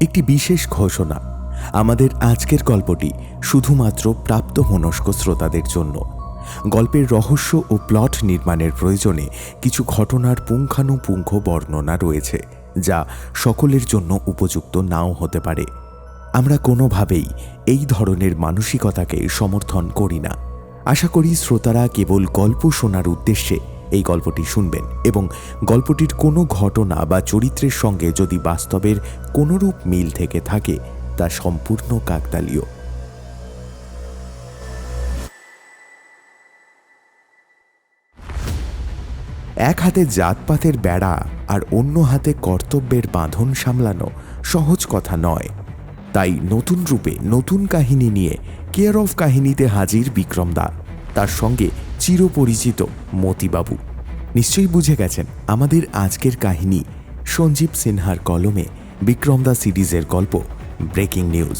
একটি বিশেষ ঘোষণা। আমাদের আজকের গল্পটি শুধুমাত্র প্রাপ্তমনস্ক শ্রোতাদের জন্য। গল্পের রহস্য ও প্লট নির্মাণের প্রয়োজনে কিছু ঘটনার পুঙ্খানুপুঙ্খ বর্ণনা রয়েছে, যা সকলের জন্য উপযুক্ত নাও হতে পারে। আমরা কোনোভাবেই এই ধরনের মানসিকতাকে সমর্থন করি না। আশা করি শ্রোতারা কেবল গল্প শোনার উদ্দেশ্যে এই গল্পটি শুনবেন এবং গল্পটির কোনো ঘটনা বা চরিত্রের সঙ্গে যদি বাস্তবের কোনোরূপ মিল থেকে থাকে তা সম্পূর্ণ কাকতালীয়। এক হাতে জাতপাতের বেড়া আর অন্য হাতে কর্তব্যের বাঁধন সামলানো সহজ কথা নয়। তাই নতুন রূপে নতুন কাহিনী নিয়ে কেয়ার অফ কাহিনীতে হাজির বিক্রম দা, তার সঙ্গে চিরপরিচিত মতিবাবু। নিশ্চয়ই বুঝে গেছেন আমাদের আজকের কাহিনী সঞ্জীব সিনহার কলমে বিক্রম দা সিরিজের গল্প ব্রেকিং নিউজ।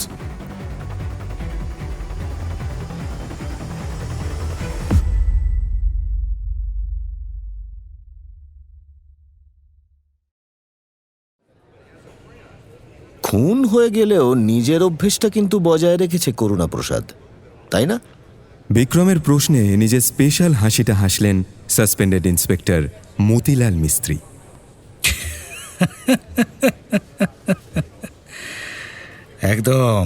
খুন হয়ে গেলেও নিজের অভ্যেসটা কিন্তু বজায় রেখেছে করুণাপ্রসাদ, তাই না? বিক্রমের প্রশ্নে নিজের স্পেশাল হাসিটা হাসলেন সাসপেন্ডেড ইন্সপেক্টর মতিলাল মিস্ত্রি। একদম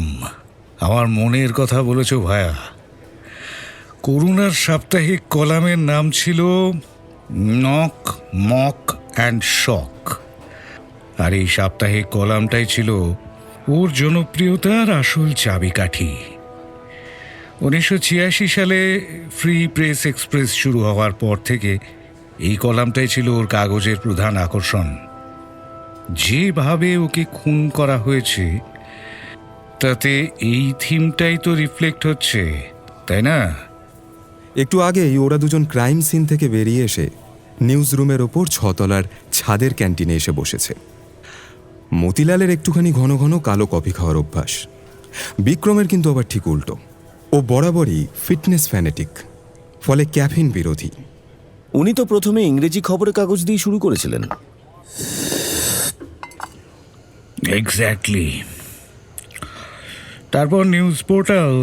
আমার মনের কথা বলেছ ভায়া। করুণার সাপ্তাহিক কলামের নাম ছিল নক, মক অ্যান্ড শক, আর এই সাপ্তাহিক কলামটাই ছিল ওর জনপ্রিয়তার আসল চাবিকাঠি। 1986 সালে ফ্রি প্রেস এক্সপ্রেস শুরু হওয়ার পর থেকে এই কলামটাই ছিল ওর কাগজের প্রধান আকর্ষণ। যেভাবে ওকে খুন করা হয়েছে তাতে এই থিমটাই তো রিফ্লেক্ট হচ্ছে, তাই না? একটু আগেই ওরা দুজন ক্রাইম সিন থেকে বেরিয়ে এসে নিউজ রুমের ওপর 6 তলার ছাদের ক্যান্টিনে এসে বসেছে। মতিলালের একটুখানি ঘন ঘন কালো কফি খাওয়ার অভ্যাস। বিক্রমের কিন্তু আবার ঠিক উল্টো। ও বরাবরই ফিটনেস ফ্যানেটিক, ফলে ক্যাফিন বিরোধী। উনি তো প্রথমে ইংরেজি খবরের কাগজ দিয়ে শুরু করেছিলেন। এক্স্যাক্টলি। তারপর নিউজ পোর্টাল,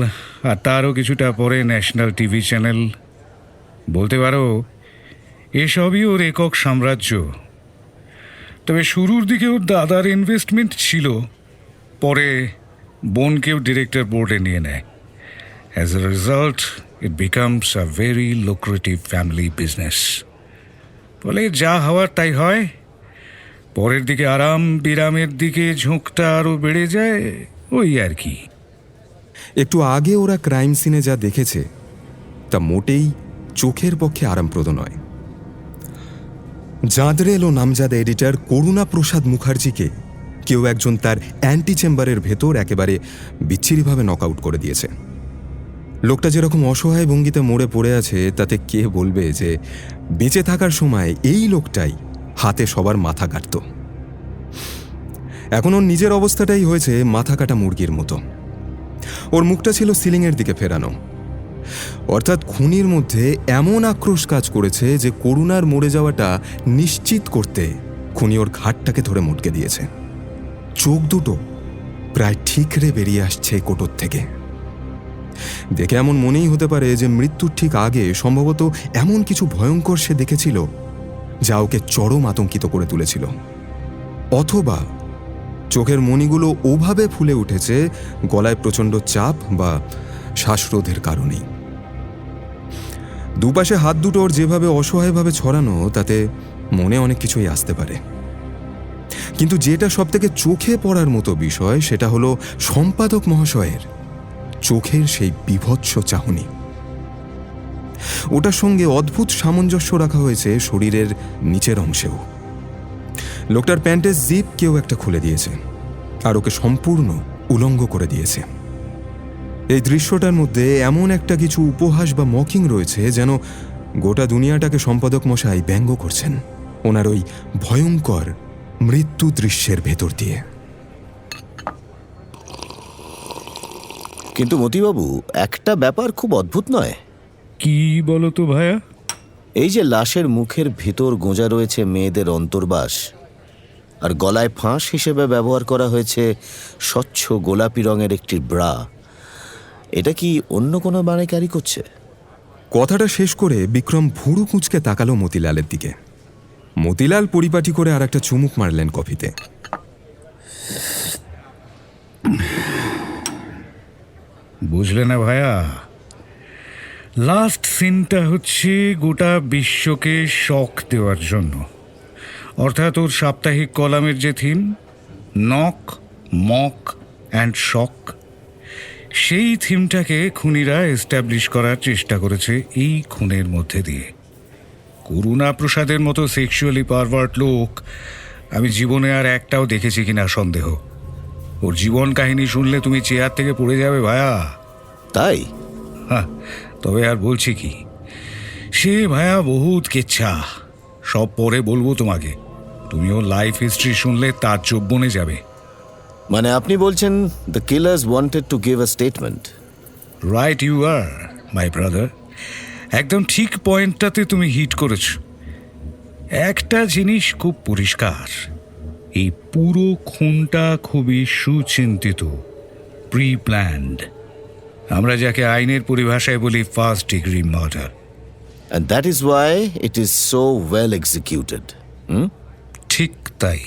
আর তারও কিছুটা পরে ন্যাশনাল টিভি চ্যানেল। বলতে পারো এসবই ওর একক সাম্রাজ্য। তবে শুরুর দিকে ওর দাদার ইনভেস্টমেন্ট ছিল, পরে বোনকেও ডিরেক্টর বোর্ডে নিয়ে নেয়। As a result it becomes a very lucrative family business. ফলে যা হওয়ার তাই হয়। পরের দিকে আরাম বিরামের দিকে ঝোঁকটা আরও বেড়ে যায়, ওই আর কি। একটু আগে ওরা ক্রাইম সিনে যা দেখেছে তা মোটেই চোখের পক্ষে আরামপ্রদ নয়। জাঁদরেল ও নামজাদা এডিটর করুণাপ্রসাদ মুখার্জিকে কেউ একজন তার অ্যান্টি চেম্বারের ভেতর একেবারে বিচ্ছিরিভাবে নকআউট করে দিয়েছে। লোকটা যেরকম অসহায় ভঙ্গিতে মরে পড়ে আছে তাতে কে বলবে যে বেঁচে থাকার সময় এই লোকটাই হাতে সবার মাথা কাটত। এখন ওর নিজের অবস্থাটাই হয়েছে মাথা কাটা মুরগির মতো। ওর মুখটা ছিল সিলিংয়ের দিকে ফেরানো, অর্থাৎ খুনির মধ্যে এমন আক্রোশ কাজ করেছে যে করুণার মরে যাওয়াটা নিশ্চিত করতে খুনি ওর ঘাটটাকে ধরে মটকে দিয়েছে। চোখ দুটো প্রায় ঠিকরে বেরিয়ে আসছে কোটর থেকে। দেখে এমন মনেই হতে পারে যে মৃত্যুর ঠিক আগে সম্ভবত এমন কিছু ভয়ঙ্কর সে দেখেছিল যা ওকে চরম আতঙ্কিত করে তুলেছিল, অথবা চোখের মণিগুলো ওভাবে ফুলে উঠেছে গলায় প্রচণ্ড চাপ বা শ্বাসরোধের কারণেই। দুপাশে হাত দুটো ওর যেভাবে অসহায়ভাবে ছড়ানো তাতে মনে অনেক কিছুই আসতে পারে। কিন্তু যেটা সবথেকে চোখে পড়ার মতো বিষয় সেটা হলো সম্পাদক মহাশয়ের চোখের সেই বীভৎস চাহনি। ওটার সঙ্গে অদ্ভুত সামঞ্জস্য রাখা হয়েছে শরীরের নিচের অংশেও। লোকটার প্যান্টের জিপ কেউ একটা খুলে দিয়েছে আর ওকে সম্পূর্ণ উলঙ্গ করে দিয়েছে। এই দৃশ্যটার মধ্যে এমন একটা কিছু উপহাস বা মকিং রয়েছে যেন গোটা দুনিয়াটাকে সম্পাদক মশাই ব্যঙ্গ করছেন ওনার ওই ভয়ঙ্কর মৃত্যু দৃশ্যের ভেতর দিয়ে। কিন্তু মতিবাবু, একটা ব্যাপার খুব অদ্ভুত নয়? কি বলো তো ভায়া? এই যে লাশের মুখের ভেতর গোঁজা রয়েছে মেয়েদের অন্তর্বাস, আর গলায় ফাঁস হিসেবে ব্যবহার করা হয়েছে স্বচ্ছ গোলাপি রঙের একটি ব্রা। এটা কি অন্য কোনো বাড়াইকারি করছে? কথাটা শেষ করে বিক্রম ভুরু কুঁচকে তাকালো মতিলালের দিকে। মতিলাল পরিপাটি করে আর একটা চুমুক মারলেন কফিতে। বুঝলে না ভাইয়া, লাস্ট সিনটা হচ্ছে গোটা বিশ্বকে শক দেওয়ার জন্য। অর্থাৎ ওর সাপ্তাহিক কলামের যে থিম, নক, মক অ্যান্ড শক, সেই থিমটাকে খুনিরা এস্টাবলিশ করার চেষ্টা করেছে এই খুনের মধ্যে দিয়ে। করুণা প্রসাদের মতো সেক্সুয়ালি পারভার্ট লোক আমি জীবনে আর একটাও দেখেছি কিনা সন্দেহ। ওর জীবন কাহিনী শুনলে তুমি চেয়ার থেকে পড়ে যাবে ভাইয়া। তাই? হ্যাঁ, তবে আর বলছি কি, সে ভাইয়া বহুত কেচ্ছা। সব পরে বলবো তোমাকে, তুমি ওর লাইফ হিস্ট্রি শুনলে তার চোখ বনে যাবে। মানে আপনি বলছেন the killers wanted to give a statement? Right you are my brother, একদম ঠিক পয়েন্টটাতে তুমি হিট করেছ। একটা জিনিস খুব পরিষ্কার, এই পুরো খুনটা খুবই সুচিন্তিত, প্রি প্ল্যান্ড। আমরা যাকে আইনের পরিভাষায় বলি first degree murder. And that is why it is so well executed. ঠিক তাই।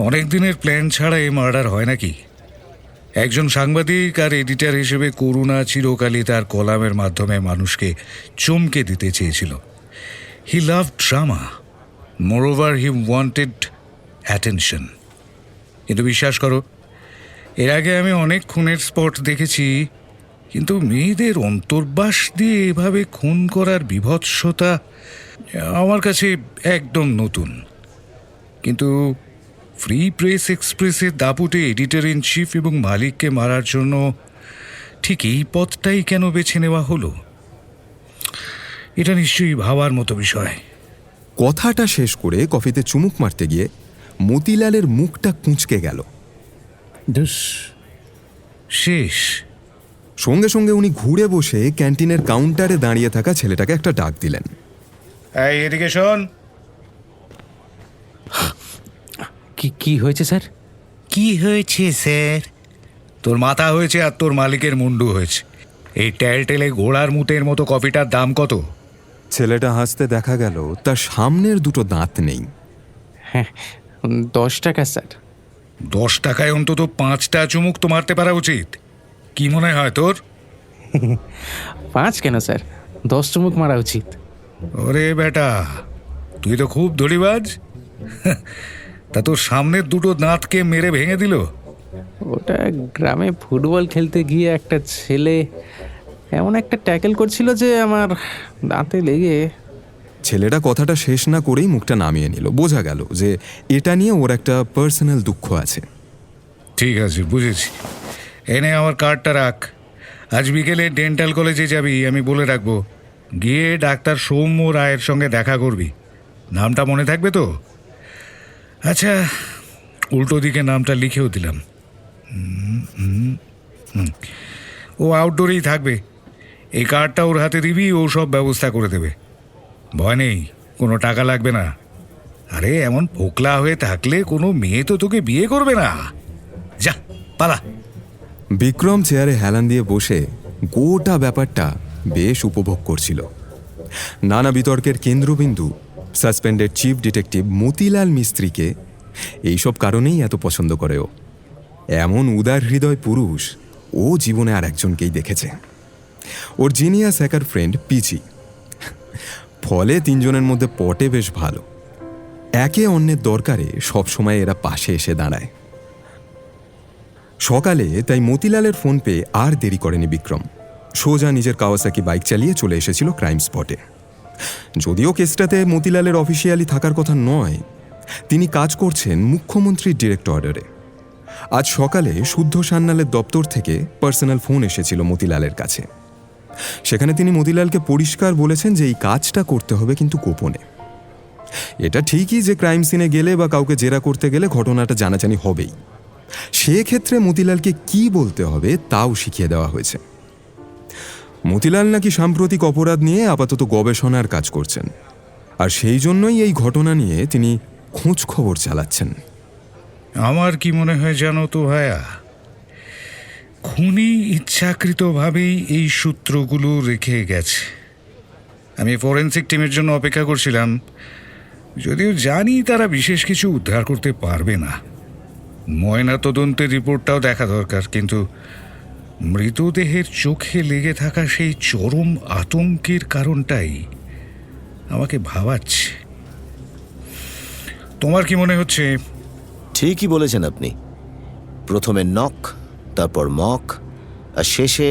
অনেক দিনের প্ল্যান ছাড়া এই মার্ডার হয় নাকি? একজন সাংবাদিক আর এডিটর হিসেবে করুণা চিরকালই তার কলামের মাধ্যমে মানুষকে চমকে দিতে চেয়েছিল। He love drama, moreover he wanted attention. কিন্তু বিশ্বাস করো, এর আগে আমি অনেক খুনের স্পট দেখেছি, কিন্তু মেয়েদের অন্তর্বাস দিয়ে এভাবে খুন করার বীভৎসতা আমার কাছে একদম নতুন। কিন্তু ফ্রি প্রেস এক্সপ্রেসের দাপুটে এডিটর ইন চিফ এবং মালিককে মারার জন্য ঠিক এই পথটাই কেন বেছে নেওয়া হলো? এটা নিশ্চয়ই ভাবার মতো বিষয়। কথাটা শেষ করে কফিতে চুমুক মারতে গিয়ে মতিলালের মুখটা কুঁচকে গেল। শেষ। সঙ্গে সঙ্গে উনি ঘুরে বসে ক্যান্টিনের কাউন্টারে দাঁড়িয়ে থাকা ছেলেটাকে একটা ডাক দিলেন। এই এদিকে শোন। কি হয়েছে স্যার? কি হয়েছে স্যার? তোর মাথা হয়েছে আর তোর মালিকের মুন্ডু হয়েছে। এই টেলটেলে ঘোড়ার মুতের মতো কফিটার দাম কত? ছেলেটা হাসতে দেখা গেল তার সামনের দুটো দাঁত নেই। হ্যাঁ, 10 টাকা স্যার। 10 টাকায় অন্তত 5টা চুমুক তো মারতে পারা উচিত। কি মনে হয় তোর? 5 কেন স্যার, 10 চুমুক মারা উচিত। ওরে বেটা, তুই তো খুব ধড়িবাজ। তা তোর সামনের দুটো দাঁতকে মেরে ভেঙে দিল? ওটা গ্রামে ফুটবল খেলতে গিয়ে একটা ছেলে এমন একটা ট্যাকেল করছিল যে আমার দাঁতে লেগে। ছেলেটা কথাটা শেষ না করেই মুখটা নামিয়ে নিল। বোঝা গেল যে এটা নিয়ে ওর একটা পার্সোনাল দুঃখ আছে। ঠিক আছে, বুঝেছি। এনে আমার কার্ডটা রাখ। আজ বিকেলে ডেন্টাল কলেজে যাবি, আমি বলে রাখবো। গিয়ে ডাক্তার সৌম্য রায়ের সঙ্গে দেখা করবি। নামটা মনে থাকবে তো? আচ্ছা, উল্টো দিকে নামটা লিখেও দিলাম। ও আউটডোরেই থাকবে। এই কার্ডটা ওর হাতে দিবি, ও সব ব্যবস্থা করে দেবে। ভয় নেই, কোনো টাকা লাগবে না। আরে এমন ফোকলা হয়ে থাকলে কোনো মেয়ে তো তোকে বিয়ে করবে না। যা পালা। বিক্রম চেয়ারে হেলান দিয়ে বসে গোটা ব্যাপারটা বেশ উপভোগ করছিল। নানা বিতর্কের কেন্দ্রবিন্দু সাসপেন্ডেড চিফ ডিটেকটিভ মতিলাল মিস্ত্রিকে এইসব কারণেই এত পছন্দ করে ও। এমন উদার হৃদয় পুরুষ ও জীবনে আর একজনকেই দেখেছে, ওর জিনিয়াস হ্যাকার ফ্রেন্ড পিজি। ফলে তিনজনের মধ্যে পটে বেশ ভালো। একে অন্যের দরকারে সবসময় এরা পাশে এসে দাঁড়ায়। সকালে তাই মতিলালের ফোন পেয়ে আর দেরি করেনি বিক্রম। সোজা নিজের কাওয়াসাকি বাইক চালিয়ে চলে এসেছিল ক্রাইম স্পটে। যদিও কেসটাতে মতিলালের অফিসিয়ালি থাকার কথা নয়, তিনি কাজ করছেন মুখ্যমন্ত্রীর ডিরেক্ট অর্ডারে। আজ সকালে শুদ্ধ সান্যালের দপ্তর থেকে পার্সোনাল ফোন এসেছিল মতিলালের কাছে। সেখানে তিনি মতিলালকে পরিষ্কার বলেছেন যে এই কাজটা করতে হবে কিন্তু গোপনে। এটা ঠিকই যে ক্রাইম সিনে গেলে বা কাউকে জেরা করতে গেলে ঘটনাটা জানাজানি হবেই। সেক্ষেত্রে মতিলালকে কি বলতে হবে তাও শিখিয়ে দেওয়া হয়েছে। মতিলাল নাকি সাম্প্রতিক অপরাধ নিয়ে আপাতত গবেষণার কাজ করছেন, আর সেই জন্যই এই ঘটনা নিয়ে তিনি খোঁজ খবর চালাচ্ছেন। আমার কি মনে হয় জানো তো ভাইয়া, খুনি ইচ্ছাকৃতভাবেই এই সূত্রগুলো রেখে গেছে। আমি ফরেন্সিক টিমের জন্য অপেক্ষা করছিলাম, যদিও জানি তারা বিশেষ কিছু উদ্ধার করতে পারবে না। ময়না তদন্তের রিপোর্টটাও দেখা দরকার, কিন্তু মৃতদেহের চোখে লেগে থাকা সেই চরম আতঙ্কের কারণটাই আমাকে ভাবাচ্ছে। তোমার কি মনে হচ্ছে? ঠিকই বলেছেন আপনি। প্রথমে নক, তারপর মক, আর শেষে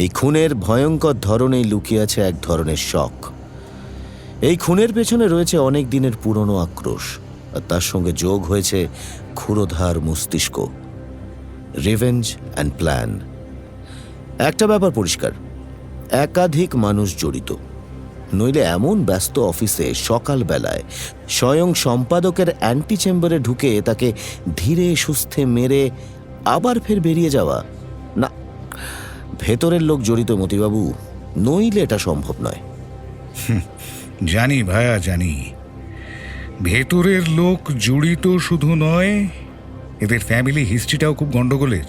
এই খুনের ভয়ঙ্কর ধরনেই লুকিয়ে আছে এক ধরনের শক। এই খুনের পেছনে রয়েছে অনেক দিনের পুরনো আক্রোশ, আর তার সঙ্গে যোগ হয়েছে ক্ষুরোধার মস্তিষ্ক, রিভেঞ্জ অ্যান্ড প্ল্যান। একটা ব্যাপার পরিষ্কার, একাধিক মানুষ জড়িত, নইলে এমন ব্যস্ত অফিসে সকালবেলায় স্বয়ং সম্পাদকের অ্যান্টি চেম্বারে ঢুকে তাকে ধীরে সুস্থে মেরে আবার ফের বেরিয়ে যাওয়া, না, ভেতরের লোক জড়িত মতিবাবু, নইলে এটা সম্ভব নয়। জানি ভাইয়া, জানি ভেতরের লোক জড়িত শুধু নয়, এদের ফ্যামিলি হিস্ট্রিটাও খুব গন্ডগোলের,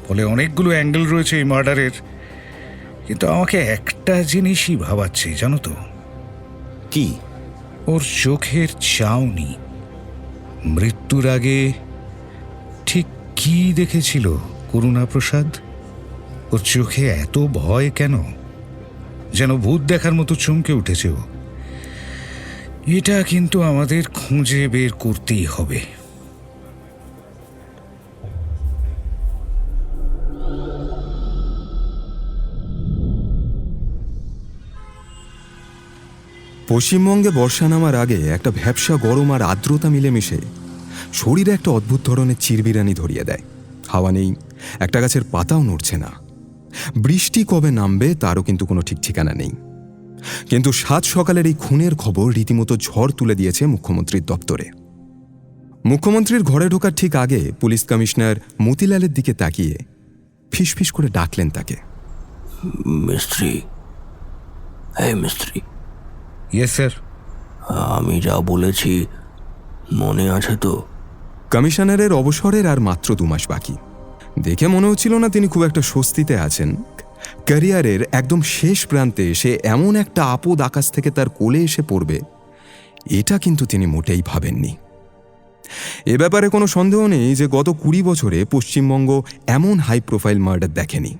ফলে অনেকগুলো অ্যাঙ্গেল রয়েছে এই মার্ডারের। কিন্তু আমাকে একটা জিনিসই ভাবাচ্ছে জানো তো, কি? ওর চোখের চাউনি। মৃত্যুর আগে ঠিক কি দেখেছিল করুণাপ্রসাদ? ওর চোখে এত ভয় কেন? যেন ভূত দেখার মতো চমকে উঠেছে ও। এটা কিন্তু আমাদের খুঁজে বের করতেই হবে। পশ্চিমবঙ্গে বর্ষা নামার আগে একটা ভ্যাপসা গরম আর আর্দ্রতা মিলেমিশে শরীরে একটা অদ্ভুত ধরনের চিরবিরানি ধরিয়ে দেয়। হাওয়া নেই, একটা গাছের পাতাও নড়ছে না। বৃষ্টি কবে নামবে তারও কিন্তু কোনো ঠিক ঠিকানা নেই। কিন্তু সাত সকালের এই খুনের খবর রীতিমতো ঝড় তুলে দিয়েছে মুখ্যমন্ত্রীর দপ্তরে। মুখ্যমন্ত্রীর ঘরে ঢোকার ঠিক আগে পুলিশ কমিশনার মতিলালের দিকে তাকিয়ে ফিসফিস করে ডাকলেন তাকে। মিস্ত্রি, এই মিস্ত্রি, ইয়েস স্যার। আমি যা বলেছি মনে আছে তো? কমিশনারের অবসরের আর মাত্র 2 মাস বাকি। দেখে মনে হচ্ছিল না তিনি খুব একটা স্বস্তিতে আছেন। ক্যারিয়ারের একদম শেষ প্রান্তে এসে এমন একটা আপদ আকাশ থেকে তার কোলে এসে পড়বে, এটা কিন্তু তিনি মোটেই ভাবেননি। এ ব্যাপারে কোনো সন্দেহ নেই যে গত 20 বছরে পশ্চিমবঙ্গ এমন হাই প্রোফাইল মার্ডার দেখেনি।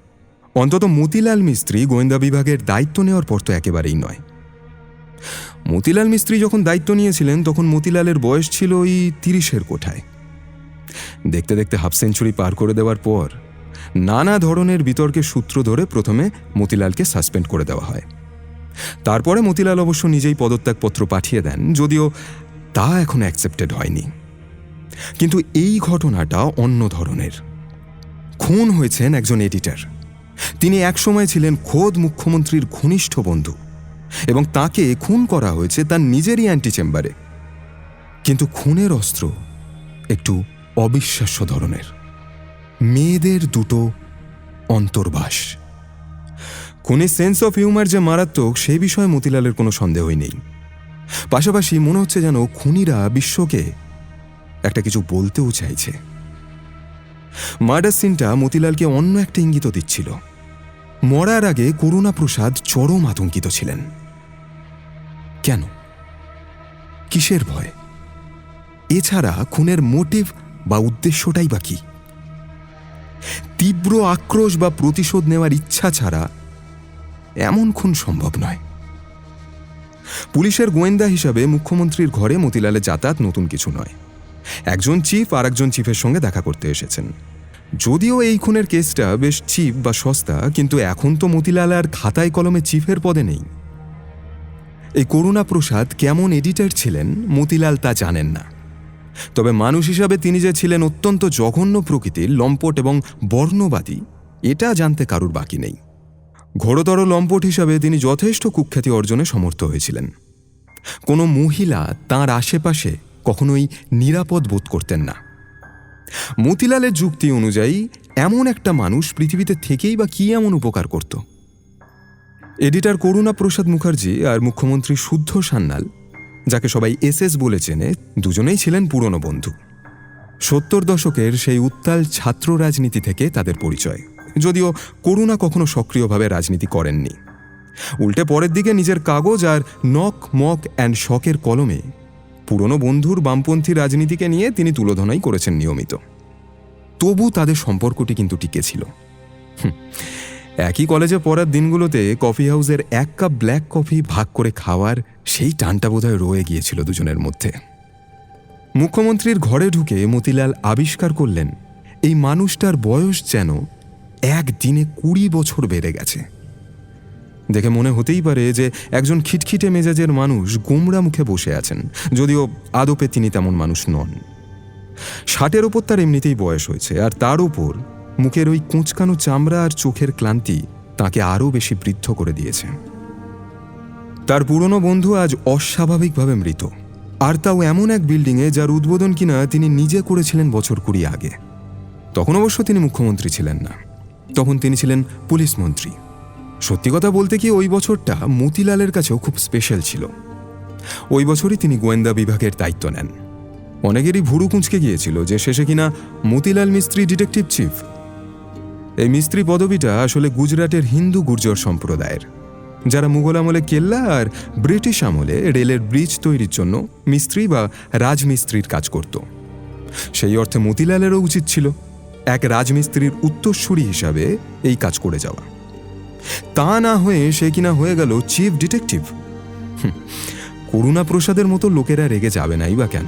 অন্তত মতিলাল মিস্ত্রি গোয়েন্দা বিভাগের দায়িত্ব নেওয়ার পর তো একেবারেই নয়। মতিলাল মিস্ত্রি যখন দায়িত্ব নিয়েছিলেন তখন মতিলালের বয়স ছিল ওই 30-এর কোঠায়। দেখতে দেখতে হাফ সেঞ্চুরি পার করে দেওয়ার পর নানা ধরনের বিতর্কের সূত্র ধরে প্রথমে মতিলালকে সাসপেন্ড করে দেওয়া হয়। তারপরে মতিলাল অবশ্য নিজেই পদত্যাগপত্র পাঠিয়ে দেন, যদিও তা এখন অ্যাকসেপ্টেড হয়নি। কিন্তু এই ঘটনাটা অন্য ধরনের। খুন হয়েছেন একজন এডিটর। তিনি একসময় ছিলেন খোদ মুখ্যমন্ত্রীর ঘনিষ্ঠ বন্ধু, এবং তাকে খুন করা হয়েছে তার নিজেরই অ্যান্টি চেম্বারে। কিন্তু খুনের অস্ত্র একটু অবিশ্বাস্য ধরনের। মেয়েদের দুটো অন্তর্বাস। খুনের সেন্স অফ হিউমার যে মারাত্মক সে বিষয়ে মতিলালের কোনো সন্দেহই নেই। পাশাপাশি মনে হচ্ছে যেন খুনিরা বিশ্বকে একটা কিছু বলতেও চাইছে। মার্ডার সিনটা মতিলালকে অন্য একটা ইঙ্গিত দিচ্ছিল। মরার আগে করুণাপ্রসাদ চরম আতঙ্কিত ছিলেন। কেন? কিসের ভয়? এছাড়া খুনের মোটিভ বা উদ্দেশ্যটাই বা কি? তীব্র আক্রোশ বা প্রতিশোধ নেওয়ার ইচ্ছা ছাড়া এমন খুন সম্ভব নয়। পুলিশের গোয়েন্দা হিসাবে মুখ্যমন্ত্রীর ঘরে মতিলালের যাতায়াত নতুন কিছু নয়। একজন চিফ আর একজন চিফের সঙ্গে দেখা করতে এসেছেন। যদিও এই খুনের কেসটা বেশ চিপ বা সস্তা, কিন্তু এখন তো মতিলাল আর খাতায় কলমে চিফের পদে নেই। এই করুণাপ্রসাদ কেমন এডিটর ছিলেন মতিলাল তা জানেন না। তবে মানুষ হিসাবে তিনি যে ছিলেন অত্যন্ত জঘন্য প্রকৃতির, লম্পট এবং বর্ণবাদী, এটা জানতে কারুর বাকি নেই। ঘোরতর লম্পট হিসাবে তিনি যথেষ্ট কুখ্যাতি অর্জনে সমর্থ হয়েছিলেন। কোনো মহিলা তাঁর আশেপাশে কখনোই নিরাপদ বোধ করতেন না। মতিলালের যুক্তি অনুযায়ী এমন একটা মানুষ পৃথিবীতে থেকেই বা কি এমন উপকার করত? এডিটর করুণাপ্রসাদ মুখার্জি আর মুখ্যমন্ত্রী শুদ্ধ সান্যাল যাকে সবাই এসএস বলে চেনে, দুজনেই ছিলেন পুরনো বন্ধু। 70 দশকের সেই উত্তাল ছাত্র রাজনীতি থেকে তাদের পরিচয়, যদিও করুণা কখনো সক্রিয়ভাবে রাজনীতি করেননি। উল্টে পরের দিকে নিজের কাগজ আর নক মক অ্যান্ড শকের কলমে পুরনো বন্ধুর বামপন্থী রাজনীতিকে নিয়ে তিনি তুলোধনাই করেছেন নিয়মিত। তবু তাদের সম্পর্কটি কিন্তু টিকে ছিল। একই কলেজে পড়ার দিনগুলোতে কফি হাউসের 1 কাপ ব্ল্যাক কফি ভাগ করে খাওয়ার সেই টানটা বোধহয় রয়ে গিয়েছিল দুজনের মধ্যে। মুখ্যমন্ত্রীর ঘরে ঢুকে মতিলাল আবিষ্কার করলেন এই মানুষটার বয়স যেন একদিনে 20 বছর বেড়ে গেছে। দেখে মনে হতেই পারে যে একজন খিটখিটে মেজাজের মানুষ গোমরা মুখে বসে আছেন, যদিও আদপে তিনি তেমন মানুষ নন। 60-এর ওপর তার এমনিতেই বয়স হয়েছে, আর তার উপর মুখের ওই কুঁচকানো চামড়া আর চোখের ক্লান্তি তাকে আরও বেশি বৃদ্ধ করে দিয়েছে। তার পুরনো বন্ধু আজ অস্বাভাবিকভাবে মৃত, আর তাও এমন এক বিল্ডিংয়ে যার উদ্বোধন কিনা তিনি নিজে করেছিলেন বছর 20 আগে। তখন অবশ্য তিনি মুখ্যমন্ত্রী ছিলেন না, তখন তিনি ছিলেন পুলিশ মন্ত্রী। সত্যি কথা বলতে কি, ওই বছরটা মতিলালের কাছেও খুব স্পেশাল ছিল। ওই বছরই তিনি গোয়েন্দা বিভাগের দায়িত্ব নেন। অনেকেরই ভুরু কুঁচকে গিয়েছিল যে শেষে কিনা মতিলাল মিস্ত্রি ডিটেকটিভ চিফ। এই মিস্ত্রি পদবিটা আসলে গুজরাটের হিন্দু গুর্জর সম্প্রদায়ের, যারা মুঘল আমলে কেল্লা আর ব্রিটিশ আমলে রেলের ব্রিজ তৈরির জন্য মিস্ত্রি বা রাজমিস্ত্রির কাজ করত। সেই অর্থে মতিলালেরও উচিত ছিল এক রাজমিস্ত্রির উত্তরসূরি হিসাবে এই কাজ করে যাওয়া। তা না হয়ে সে কিনা হয়ে গেল চিফ ডিটেকটিভ। করুণা প্রসাদের মতো লোকেরা রেগে যাবে নাই বা কেন?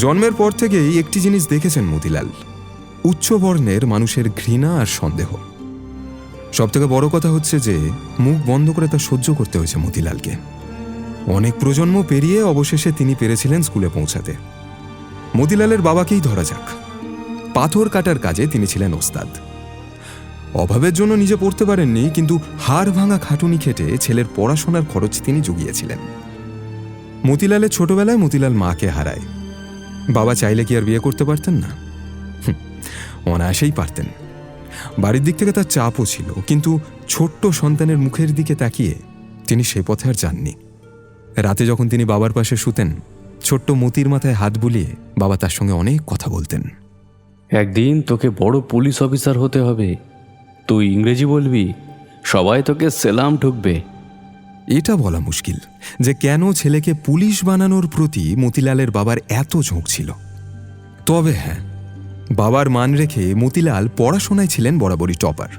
জন্মের পর থেকেই একটি জিনিস দেখেছেন মতিলাল, উচ্চবর্ণের মানুষের ঘৃণা আর সন্দেহ। সবথেকে বড় কথা হচ্ছে যে মুখ বন্ধ করে তা সহ্য করতে হয়েছে মতিলালকে। অনেক প্রজন্ম পেরিয়ে অবশেষে তিনি পেরেছিলেন স্কুলে পৌঁছাতে। মতিলালের বাবাকেই ধরা যাক, পাথর কাটার কাজে তিনি ছিলেন ওস্তাদ। অভাবের জন্য নিজে পড়তে পারেননি, কিন্তু হাড় ভাঙা খাটুনি খেটে ছেলের পড়াশোনার খরচ তিনি জুগিয়েছিলেন। মতিলালের ছোটবেলায় মতিলাল মাকে হারায়। বাবা চাইলে কি আর বিয়ে করতে পারতেন না? অনায়াসেই পারতেন। বাড়ির দিক থেকে তার চাপও ছিল, কিন্তু ছোট্ট সন্তানের মুখের দিকে তাকিয়ে তিনি সে পথে আর যাননি। রাতে যখন তিনি বাবার পাশে শুতেন, ছোট্ট মতির মাথায় হাত বুলিয়ে বাবা তার সঙ্গে অনেক কথা বলতেন। একদিন তোকে বড় পুলিশ অফিসার হতে হবে, তুই ইংরেজি বলবি, সবাই তোকে সেলাম ঠুকবে। এটা বলা মুশকিল যে কেন ছেলেকে পুলিশ বানানোর প্রতি মতিলালের বাবার এত ঝোঁক ছিল। তবে হ্যাঁ, বাবার মান রেখে মতিলাল পড়াশোনায় ছিলেন বরাবরই টপার।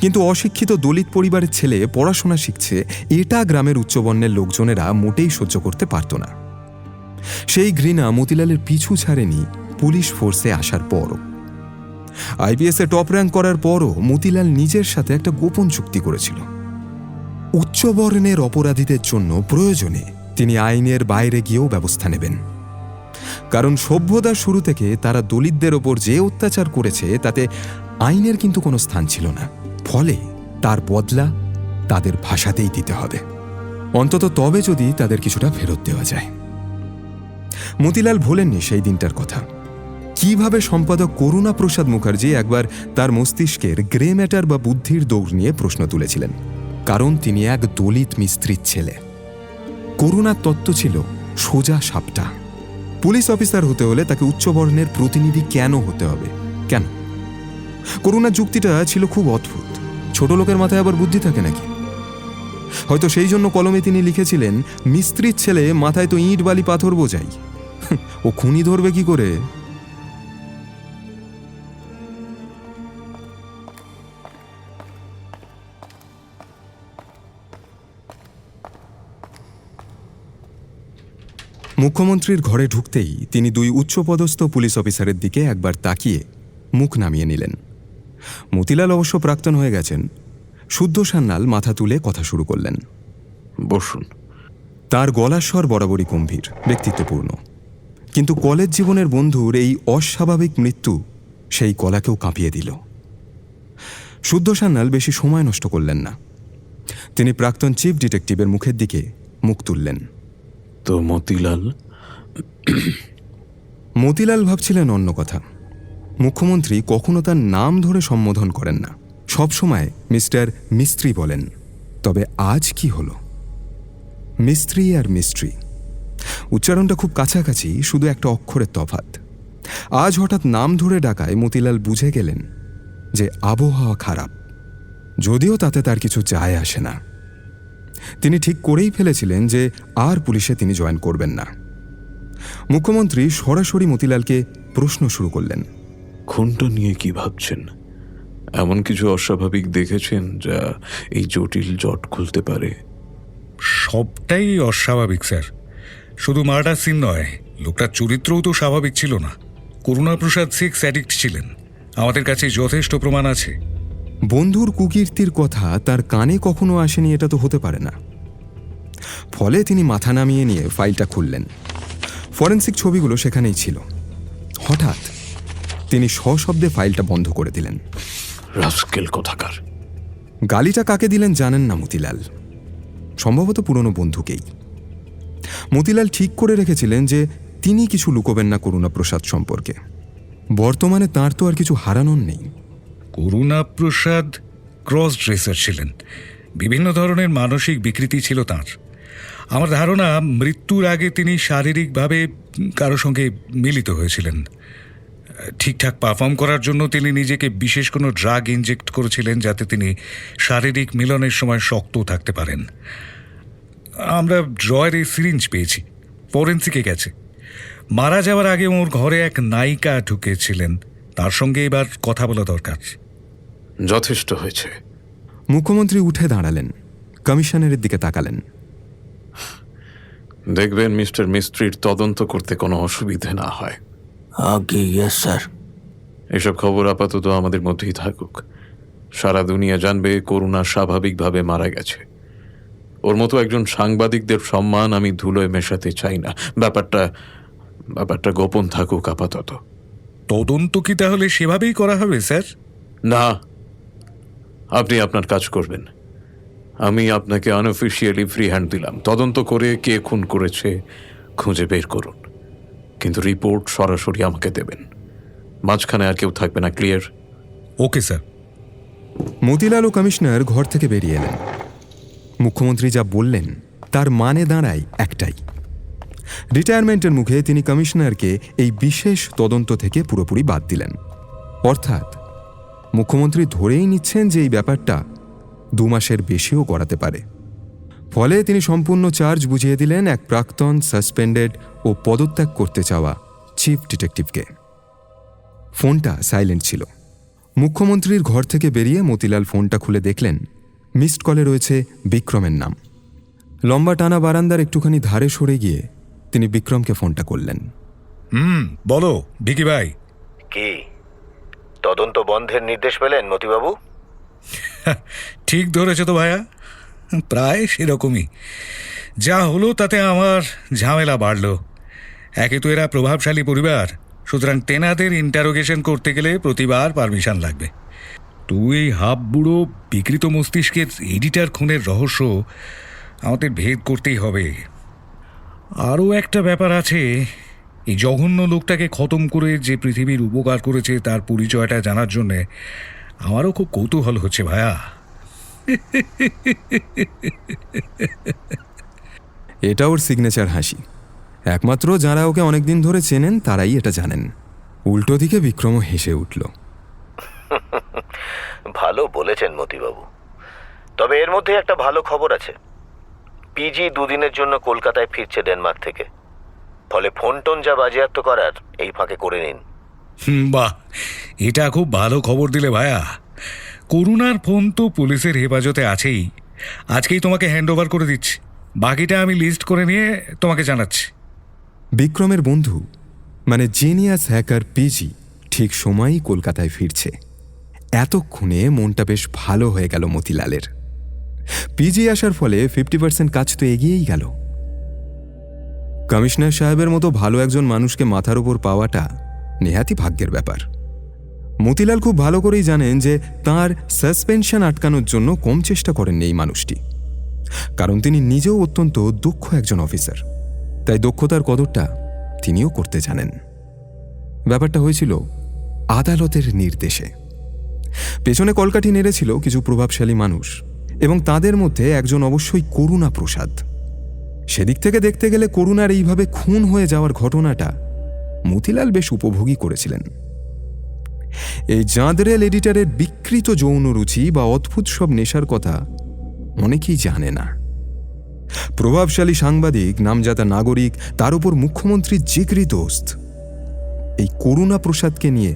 কিন্তু অশিক্ষিত দলিত পরিবারের ছেলে পড়াশোনা শিখছে, এটা গ্রামের উচ্চবর্ণের লোকজনেরা মোটেই সহ্য করতে পারত না। সেই ঘৃণা মতিলালের পিছু ছাড়েনি পুলিশ ফোর্সে আসার পরও। আইপিএসে টপ র্যাঙ্ক করার পরও মতিলাল নিজের সাথে একটা গোপন চুক্তি করেছিল। উচ্চবর্ণের অপরাধীদের জন্য প্রয়োজনে তিনি আইনের বাইরে গিয়েও ব্যবস্থা নেবেন, কারণ সভ্যতার শুরু থেকে তারা দলিতদের ওপর যে অত্যাচার করেছে তাতে আইনের কিন্তু কোনো স্থান ছিল না। ফলে তার বদলা তাদের ভাষাতেই দিতে হবে, অন্তত তবে যদি তাদের কিছুটা ফেরত দেওয়া যায়। মতিলাল ভোলেননি সেই দিনটার কথা। কিভাবে সম্পাদক করুণা প্রসাদ মুখার্জি একবার তার মস্তিষ্কের গ্রে ম্যাটার বা বুদ্ধির দৌড় নিয়ে প্রশ্ন তুলেছিলেন, কারণ তিনি এক দলিত মিস্ত্রির ছেলে। করুণার তত্ত্ব ছিল সোজা সাপটা। পুলিশ অফিসার হতে হলে তাকে উচ্চবর্ণের প্রতিনিধি কেন হতে হবে? কেন? করুণার যুক্তিটা ছিল খুব অদ্ভুত। ছোট লোকের মাথায় আবার বুদ্ধি থাকে নাকি? হয়তো সেই জন্য কলমে তিনি লিখেছিলেন, মিস্ত্রির ছেলে, মাথায় তো ইট বালি পাথর বোঝাই, ও খুনি ধরবে কি করে? মুখ্যমন্ত্রীর ঘরে ঢুকতেই তিনি 2 উচ্চপদস্থ পুলিশ অফিসারের দিকে একবার তাকিয়ে মুখ নামিয়ে নিলেন। মতিলাল অবশ্য প্রাক্তন হয়ে গেছেন। শুদ্ধ সান্যাল মাথা তুলে কথা শুরু করলেন। বসুন। তার গলার স্বর বরাবরই গম্ভীর, ব্যক্তিত্বপূর্ণ, কিন্তু কলেজ জীবনের বন্ধুর এই অস্বাভাবিক মৃত্যু সেই গলাকেও কাঁপিয়ে দিল। শুদ্ধ সান্যাল বেশি সময় নষ্ট করলেন না। তিনি প্রাক্তন চিফ ডিটেকটিভের মুখের দিকে মুখ তুললেন। তো মতিলাল? মতিলাল ভাবছিলেন অন্য কথা। মুখ্যমন্ত্রী কখনো তার নাম ধরে সম্বোধন করেন না, সবসময় মিস্টার মিস্ত্রি বলেন। তবে আজ কি হলো? মিস্ত্রি আর মিস্ট্রি, উচ্চারণটা খুব কাছাকাছি, শুধু একটা অক্ষরের তফাৎ। আজ হঠাৎ নাম ধরে ডাকায় মতিলাল বুঝে গেলেন যে আবহাওয়া খারাপ, যদিও তাতে তার কিছু যায় আসে না। তিনি ঠিক করেই ফেলেছিলেন যে আর পুলিশে তিনি জয়েন করবেন না। মুখ্যমন্ত্রী সরাসরি মতিলালকে প্রশ্ন শুরু করলেন। খুনটা নিয়ে কি ভাবছেন? এমন কিছু অস্বাভাবিক দেখেছেন যা এই জটিল জট খুলতে পারে? সবটাই অস্বাভাবিক স্যার, শুধু মার্ডার সিন নয়, লোকটার চরিত্রও তো স্বাভাবিক ছিল না। করুণাপ্রসাদ সেক্স অ্যাডিক্ট ছিলেন, আমাদের কাছে যথেষ্ট প্রমাণ আছে। বন্ধুর কুকীর্তির কথা তার কানে কখনো আসেনি, এটা তো হতে পারে না। ফলে তিনি মাথা নামিয়ে নিয়ে ফাইলটা খুললেন। ফরেন্সিক ছবিগুলো সেখানেই ছিল। হঠাৎ তিনি সশব্দে ফাইলটা বন্ধ করে দিলেন। রাস্কেল কোথাকার! গালিটা কাকে দিলেন জানেন না মতিলাল, সম্ভবত পুরনো বন্ধুকেই। মতিলাল ঠিক করে রেখেছিলেন যে তিনি কিছু লুকোবেন না করুণাপ্রসাদ সম্পর্কে। বর্তমানে তাঁর তো আর কিছু হারানোর নেই। করুণাপ্রসাদ ক্রস ড্রেসার ছিলেন, বিভিন্ন ধরনের মানসিক বিকৃতি ছিল তাঁর। আমার ধারণা মৃত্যুর আগে তিনি শারীরিকভাবে কারো সঙ্গে মিলিত হয়েছিলেন। ঠিকঠাক পারফর্ম করার জন্য তিনি নিজেকে বিশেষ কোনো ড্রাগ ইনজেক্ট করেছিলেন, যাতে তিনি শারীরিক মিলনের সময় শক্ত থাকতে পারেন। আমরা ড্রয়ারে সিরিঞ্জ পেয়েছি, ফরেন্সিকে গেছে। মারা যাওয়ার আগে ওর ঘরে এক নায়িকা ঢুকেছিলেন, তার সঙ্গে এবার কথা বলা দরকার। যথেষ্ট হয়েছে। মুখ্যমন্ত্রী উঠে দাঁড়ালেন, কমিশনারের দিকে তাকালেন। দেখবেন মিস্টার মিস্ত্রির তদন্ত করতে কোনো অসুবিধে না হয়। আগে ইয়েস স্যার। এসব খবর আপাতত আমাদের মধ্যেই থাকুক। সারা দুনিয়া জানবে করুণা স্বাভাবিকভাবে মারা গেছে। ওর মতো একজন সাংবাদিকদের সম্মান আমি ধুলোয় মেশাতে চাই না। ব্যাপারটা গোপন থাকুক আপাতত। তদন্ত কি তাহলে সেভাবেই করা হবে স্যার? না, আপনি আপনার কাজ করবেন। আমি আপনাকে আনঅফিসিয়ালি ফ্রি হ্যান্ড দিলাম। তদন্ত করে কে খুন করেছে খুঁজে বের করুন, কিন্তু রিপোর্ট সরাসরি আমাকে দেবেন। মাঝখানে আর কেউ থাকবে না, ক্লিয়ার? Okay sir. মতিলাল ও কমিশনার ঘর থেকে বেরিয়ে এলেন। মুখ্যমন্ত্রী যা বললেন তার মানে দাঁড়ায় একটাই, রিটায়ারমেন্টের মুখে তিনি কমিশনারকে এই বিশেষ তদন্ত থেকে পুরোপুরি বাদ দিলেন। অর্থাৎ মুখ্যমন্ত্রী ধরেই নিচ্ছেন যে এই ব্যাপারটা 2 মাসের বেশিও গড়াতে পারে। ফলে তিনি সম্পূর্ণ চার্জ বুঝিয়ে দিলেন এক প্রাক্তন, সাসপেন্ডেড ও পদত্যাগ করতে চাওয়া চিফ ডিটেকটিভকে। ফোনটা সাইলেন্ট ছিল। মুখ্যমন্ত্রীর ঘর থেকে বেরিয়ে মতিলাল ফোনটা খুলে দেখলেন মিসড কলে রয়েছে বিক্রমের নাম। লম্বা টানা বারান্দার একটুখানি ধারে সরে গিয়ে তিনি বিক্রমকে ফোনটা করলেন। বলো ভিকি ভাই। কি তদন্ত বন্ধের নির্দেশ পেলেন মতিবাবু? ঠিক ধরেছ তো ভাইয়া, প্রায় সেরকমই। যা হলো তাতে আমার ঝামেলা বাড়লো। একে তো এরা প্রভাবশালী পরিবার, সুতরাং তেনাদের ইন্টারোগেশন করতে গেলে প্রতিবার পারমিশন লাগবে। তুই হাফ বুড়ো বিকৃত মস্তিষ্কের এডিটার খুনের রহস্য আমাদের ভেদ করতেই হবে। আরও একটা ব্যাপার আছে, এই জঘন্য লোকটাকে খতম করে যে পৃথিবীর উপকার করেছে তার পরিচয়টা জানার জন্যে আমারও খুব কৌতূহল হচ্ছে ভাইয়া। এটা ওর সিগনেচার হাসি। একমাত্র যারা ওকে অনেকদিন ধরে চেনেন তারাই এটা জানেন। উল্টো দিকে বিক্রমও হেসে উঠল। ভালো বলেছেন মতিবাবু। তবে এর মধ্যে একটা ভালো খবর আছে। পিজি 2 দিনের জন্য কলকাতায় ফিরছে ডেনমার্ক থেকে। ফলে ফোন টোন যা বাজেয়াপ্ত করার এই ফাঁকে করে নিন। বাহ, এটা খুব ভালো খবর দিলে ভাইয়া। করুণার ফোন তো পুলিশের হেফাজতে আছেই। আজকেই তোমাকে হ্যান্ড ওভার করে দিচ্ছি, বাকিটা আমি লিস্ট করে নিয়ে তোমাকে জানাচ্ছি। বিক্রমের বন্ধু মানে জিনিয়াস হ্যাকার পিজি ঠিক সময়ই কলকাতায় ফিরছে। এতক্ষণে মনটা বেশ ভালো হয়ে গেল মতিলালের। পিজি আসার ফলে 50% কাজ তো এগিয়েই গেল। কমিশনার সাহেবের মতো ভালো একজন মানুষকে মাথার উপর পাওয়াটা নেহাতি ভাগ্যের ব্যাপার। মতিলাল খুব ভালো করেই জানেন যে তাঁর সাসপেনশন আটকানোর জন্য কম চেষ্টা করেননি এই মানুষটি, কারণ তিনি নিজেও অত্যন্ত দক্ষ একজন অফিসার। তাই দক্ষতার কদরটা তিনিও করতে জানেন। ব্যাপারটা হয়েছিল আদালতের নির্দেশে। পেছনে কলকাঠি নেড়েছিল কিছু প্রভাবশালী মানুষ, এবং তাদের মধ্যে একজন অবশ্যই করুণাপ্রসাদ। সেদিক থেকে দেখতে গেলে করুণার এইভাবে খুন হয়ে যাওয়ার ঘটনাটা মতিলাল বেশ উপভোগী করেছিলেন। এই জাঁদরেল এডিটরের বিকৃত যৌন রুচি বা অদ্ভুত সব নেশার কথা অনেকেই জানে না। প্রভাবশালী সাংবাদিক, নামজাদা নাগরিক, তার উপর মুখ্যমন্ত্রীর জিগরি দোস্ত, এই করুণা প্রসাদকে নিয়ে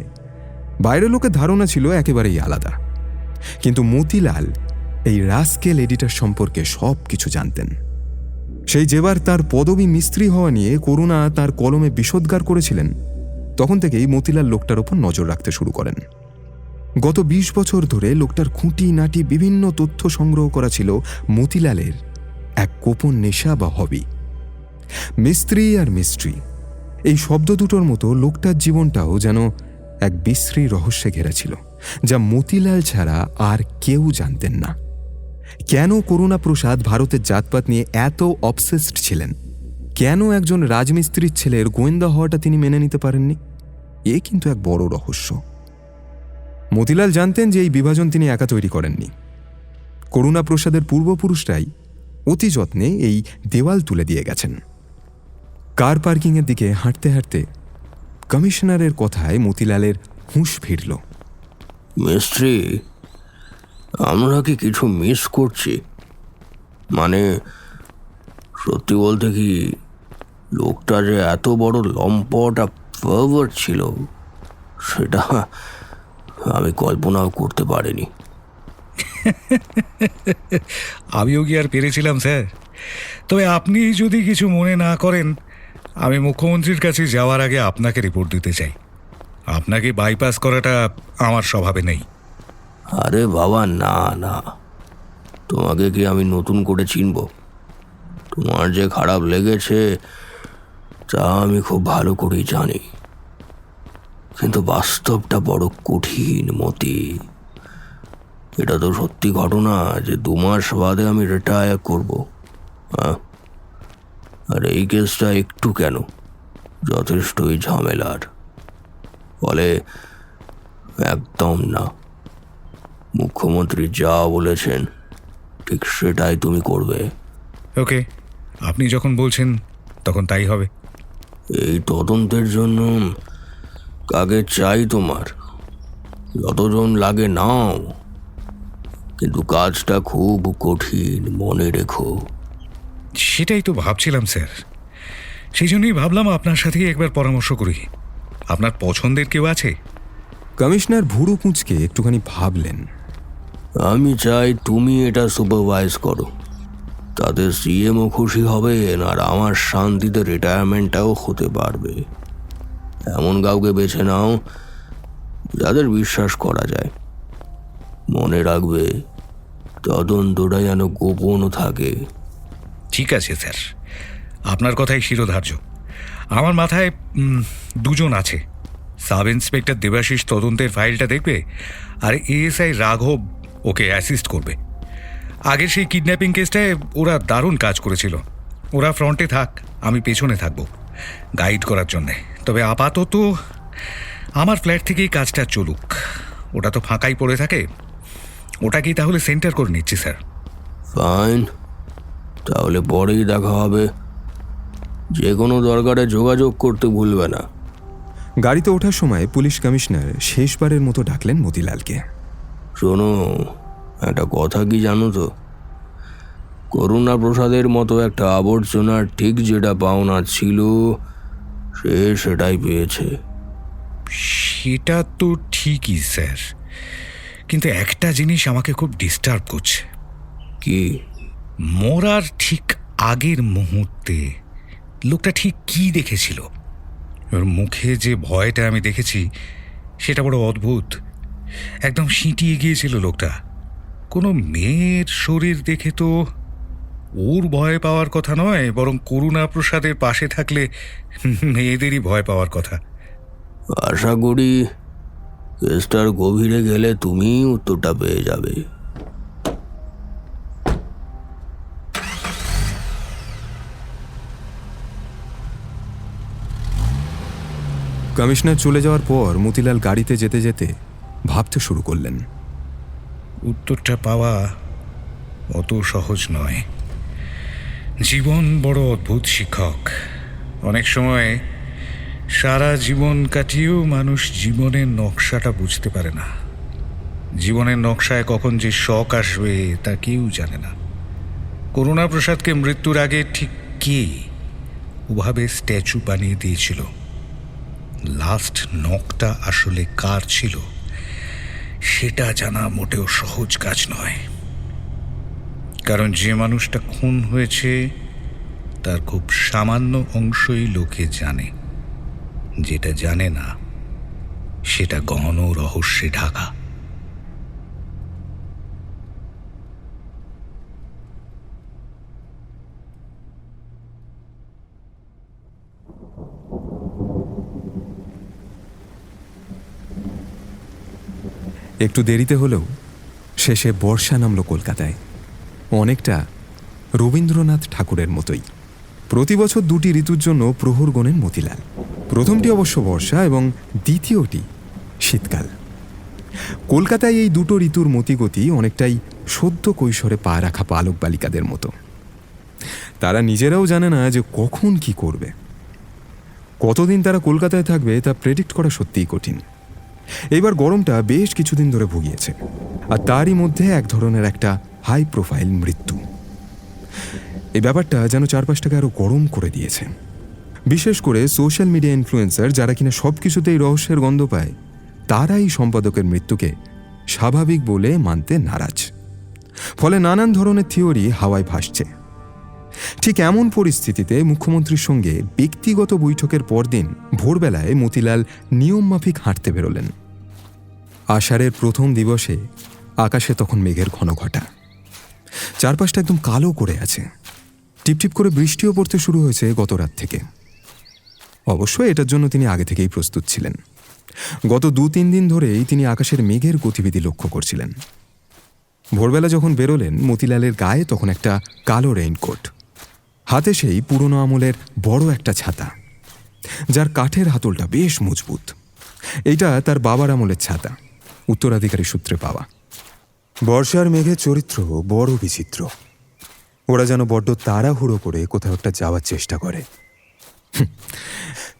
বাইরের লোকের ধারণা ছিল একেবারেই আলাদা। কিন্তু মতিলাল এই রাস্কেল এডিটর সম্পর্কে সব কিছু জানতেন। সেই যেবার তার পদবী মিস্ত্রি হওয়া নিয়ে করুণা তার কলমে বিষোদ্গার করেছিলেন, তখন থেকেই মতিলাল লোকটার ওপর নজর রাখতে শুরু করেন। গত 20 বছর ধরে লোকটার খুঁটিনাটি বিভিন্ন তথ্য সংগ্রহ করা ছিল মতিলালের এক গোপন নেশা বা হবি। মিস্ত্রি আর মিস্ট্রি, এই শব্দ দুটোর মতো লোকটার জীবনটাও যেন এক বিশ্রী রহস্যে ঘেরা ছিল, যা মতিলাল ছাড়া আর কেউ জানতেন না। কেন করুণা প্রসাদ ভারতের জাতপাত নিয়ে এত অবসেসড ছিলেন, কেন একজন রাজমিস্ত্রির ছেলের গোয়েন্দা হওয়াটা তিনি মেনে নিতে পারেননি, এ কিন্তু এক বড় রহস্য। মতিলাল জানতেন যে এই বিভাজন তিনি একা তৈরি করেননি। করুণা প্রসাদের পূর্বপুরুষরাই অতি যত্নে এই দেওয়াল তুলে দিয়ে গেছেন। কার পার্কিংয়ের দিকে হাঁটতে হাঁটতে কমিশনারের কথায় মতিলালের হুঁশ ফিরল। মিস্ত্রি, আমরা কি কিছু মিস করছি? মানে, সত্যি বলতে কি, লোকটা যে এত বড় লম্পট আর পারভার্ট ছিল, সেটা আমি কল্পনাও করতে পারিনি। আমিও কি আর পেরেছিলাম স্যার? তবে আপনি যদি কিছু মনে না করেন, আমি মুখ্যমন্ত্রীর কাছে যাওয়ার আগে আপনাকে রিপোর্ট দিতে চাই। আপনাকে বাইপাস করাটা আমার স্বভাবে নেই। আরে বাবা, না না, তোমাকে কি আমি নতুন করে চিনব? তোমার যে খারাপ লেগেছে তা আমি খুব ভালো করেই জানি, কিন্তু বাস্তবটা বড় কঠিন মতি। এটা তো সত্যি ঘটনা যে 2 মাস বাদে আমি রিটায়ার করব। আর এই কেসটা একটু কেন, যথেষ্টই ঝামেলার। ফলে একদম না, মুখ্যমন্ত্রী যা বলেছেন ঠিক সেটাই তুমি করবে। ওকে, আপনি যখন বলছেন তখন তাই হবে। এই তদন্তের জন্য কাকে চাই তোমার? যতজন লাগে নাও, কিন্তু কাজটা খুব কঠিন, মনে রেখো। সেটাই তো ভাবছিলাম স্যার, সেই জন্যই ভাবলাম আপনার সাথেই একবার পরামর্শ করি। আপনার পছন্দের কেউ আছে? কমিশনার ভুরু কুঁচকে একটুখানি ভাবলেন। আমি চাই তুমি এটা সুপারভাইজ করো, তাতে সিএমও খুশি হবেন আর আমার শান্তিতে রিটায়ারমেন্টটাও হতে পারবে। এমন কাউকে বেছে নাও যাদের বিশ্বাস করা যায়। মনে রাখবে, তদন্তটা যেন গোপন থাকে। ঠিক আছে স্যার, আপনার কথাই শিরোধার্য। আমার মাথায় 2 জন আছে। সাব ইন্সপেক্টর দেবাশিস তদন্তের ফাইলটা দেখবে, আর এএসআই রাঘব ওকে অ্যাসিস্ট করবে। আগের সেই কিডন্যাপিং কেসটায় ওরা দারুণ কাজ করেছিল। ওরা ফ্রন্টে থাক, আমি পেছনে থাকবো গাইড করার জন্যে। তবে আপাতত আমার ফ্ল্যাট থেকেই কাজটা চলুক। ওটা তো ফাঁকাই পড়ে থাকে, ওটাকেই তাহলে সেন্টার করে নিচ্ছি স্যার। ফাইন, তাহলে পরেই দেখা হবে। যে কোনো দরকারে যোগাযোগ করতে ভুলবে না। গাড়িতে ওঠার সময় পুলিশ কমিশনার শেষবারের মতো ডাকলেন মতিলালকে। শোনো, একটা কথা কি জানো তো? করুণা প্রসাদের মতো একটা আবর্জনার ঠিক যেটা পাওনা ছিল, সে সেটাই পেয়েছে। সেটা তো ঠিকই স্যার, কিন্তু একটা জিনিস আমাকে খুব ডিস্টার্ব করছে। কি? মরার ঠিক আগের মুহূর্তে লোকটা ঠিক কি দেখেছিল? ওর মুখে যে ভয়টা আমি দেখেছি সেটা বড় অদ্ভুত। একদম সিঁটিয়ে গিয়েছিল লোকটা। কোনো মেয়ের শরীর দেখে তো ওর ভয় পাওয়ার কথা নয়, বরং করুণা প্রসাদের পাশে থাকলে মেয়েদেরই ভয় পাওয়ার কথা। আশা করি কেসটার গভীরে গেলে তুমি উত্তরটা পেয়ে যাবে। কমিশনার চলে যাওয়ার পর মতিলাল গাড়িতে যেতে যেতে ভাবতে শুরু করলেন। উত্তরটা পাওয়া অত সহজ নয়। জীবন বড় অদ্ভুত শিক্ষক। অনেক সময় সারা জীবন কাটিয়েও মানুষ জীবনের নকশাটা বুঝতে পারে না। জীবনের নকশায় কখন যে শখ আসবে তা কেউ জানে না। করুণাপ্রসাদকে মৃত্যুর আগে ঠিক কে ওভাবে স্ট্যাচু বানিয়ে দিয়েছিল? লাস্ট নকটা আসলে কার ছিল সেটা জানা মোটেও সহজ কাজ নয়। কারণ যে মানুষটা খুন হয়েছে তার খুব সামান্য অংশই লোকে জানে। যেটা জানে না সেটা গহন রহস্যে ঢাকা। একটু দেরিতে হলেও শেষে বর্ষা নামল কলকাতায়, অনেকটা রবীন্দ্রনাথ ঠাকুরের মতোই। প্রতি বছর দুটি ঋতুর জন্য প্রহর গোনেন মতিলাল। প্রথমটি অবশ্য বর্ষা এবং দ্বিতীয়টি শীতকাল। কলকাতায় এই দুটো ঋতুর মতিগতি অনেকটাই সদ্য কৈশোরে পা রাখা বালক বালিকাদের মতো। তারা নিজেরাও জানে না যে কখন কি করবে। কতদিন তারা কলকাতায় থাকবে তা প্রেডিক্ট করা সত্যিই কঠিন। এবার গরমটা বেশ কিছুদিন ধরে ভুগিয়েছে, আর তারই মধ্যে এক ধরনের একটা হাই প্রোফাইল মৃত্যু। এই ব্যাপারটা যেন চারপাশটাকে আরো গরম করে দিয়েছে। বিশেষ করে সোশ্যাল মিডিয়া ইনফ্লুয়েন্সার, যারা কিনা সব কিছুতেই রহস্যের গন্ধ পায়, তারাই সম্পাদকের মৃত্যুকে স্বাভাবিক বলে মানতে নারাজ। ফলে নানান ধরনের থিওরি হাওয়ায় ভাসছে। ঠিক এমন পরিস্থিতিতে মুখ্যমন্ত্রীর সঙ্গে ব্যক্তিগত বৈঠকের পরদিন ভোরবেলায় মতিলাল নিয়মমাফিক হাঁটতে বেরোলেন। আষাঢ়ের প্রথম দিবসে আকাশে তখন মেঘের ঘনঘটা, চারপাশটা একদম কালো করে আছে। টিপটিপ করে বৃষ্টিও পড়তে শুরু হয়েছে গত রাত থেকে। অবশ্যই এটার জন্য তিনি আগে থেকেই প্রস্তুত ছিলেন। গত 2-3 দিন ধরেই তিনি আকাশের মেঘের গতিবিধি লক্ষ্য করছিলেন। ভোরবেলা যখন বেরোলেন, মতিলালের গায়ে তখন একটা কালো রেইনকোট, হাতে সেই পুরনো আমলের বড় একটা ছাতা, যার কাঠের হাতলটা বেশ মজবুত। এইটা তার বাবার আমলের ছাতা, উত্তরাধিকারী সূত্রে পাওয়া। বর্ষার মেঘের চরিত্র বড় বিচিত্র। ওরা যেন বড্ড তাড়াহুড়ো করে কোথাও একটা যাওয়ার চেষ্টা করে,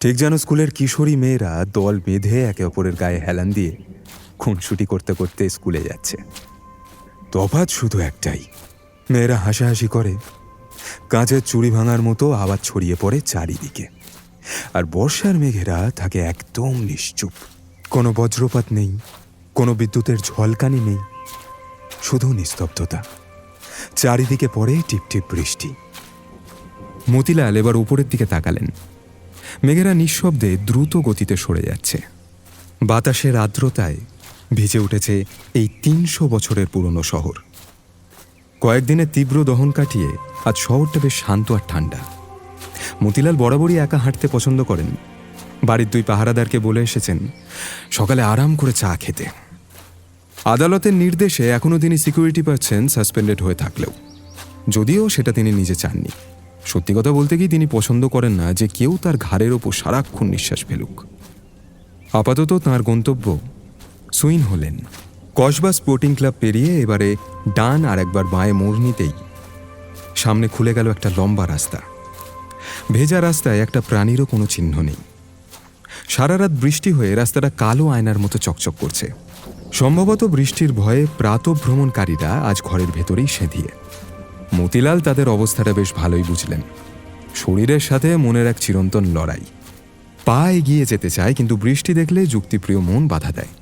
ঠিক যেন স্কুলের কিশোরী মেয়েরা দল বেঁধে একে অপরের গায়ে হেলান দিয়ে খুনসুটি করতে করতে স্কুলে যাচ্ছে। তফাৎ শুধু একটাই, মেয়েরা হাসাহাসি করে, কাঁচের চুড়ি ভাঙার মতো আওয়াজ ছড়িয়ে পড়ে চারিদিকে, আর বর্ষার মেঘেরা থাকে একদম নিশ্চুপ। কোনো বজ্রপাত নেই, কোনো বিদ্যুতের ঝলকানি নেই, শুধু নিস্তব্ধতা। চারিদিকে পড়ে টিপটিপ বৃষ্টি। মতিলাল এবার উপরের দিকে তাকালেন। মেঘেরা নিঃশব্দে দ্রুত গতিতে সরে যাচ্ছে। বাতাসের আর্দ্রতায় ভিজে উঠেছে এই 300 বছরের পুরনো শহর। কয়েকদিনের তীব্র দহন কাটিয়ে আজ শহরটা বেশ শান্ত আর ঠান্ডা। মতিলাল বরাবরই একা হাঁটতে পছন্দ করেন। বাড়ির 2 পাহারাদারকে বলে এসেছেন সকালে আরাম করে চা খেতে। আদালতের নির্দেশে এখনও তিনি সিকিউরিটি পাচ্ছেন সাসপেন্ডেড হয়ে থাকলেও, যদিও সেটা তিনি নিজে চাননি। সত্যি কথা বলতে কি, তিনি পছন্দ করেন না যে কেউ তার ঘাড়ের ওপর সারাক্ষণ নিঃশ্বাস ফেলুক। আপাতত তাঁর গন্তব্য সুইন হলেন। কসবা স্পোর্টিং ক্লাব পেরিয়ে এবারে ডান আর একবার বাঁয়ে মোড় নিতেই সামনে খুলে গেল একটা লম্বা রাস্তা। ভেজা রাস্তায় একটা প্রাণীরও কোনো চিহ্ন নেই। সারা রাত বৃষ্টি হয়ে রাস্তাটা কালো আয়নার মতো চকচক করছে। সম্ভবত বৃষ্টির ভয়ে প্রাতঃভ্রমণকারীরা আজ ঘরের ভেতরেই সেঁধিয়ে। মতিলাল তাদের অবস্থাটা বেশ ভালোই বুঝলেন। শরীরের সাথে মনের এক চিরন্তন লড়াই। পা এগিয়ে যেতে চায়, কিন্তু বৃষ্টি দেখলে যুক্তিপ্রিয় মন বাধা দেয়।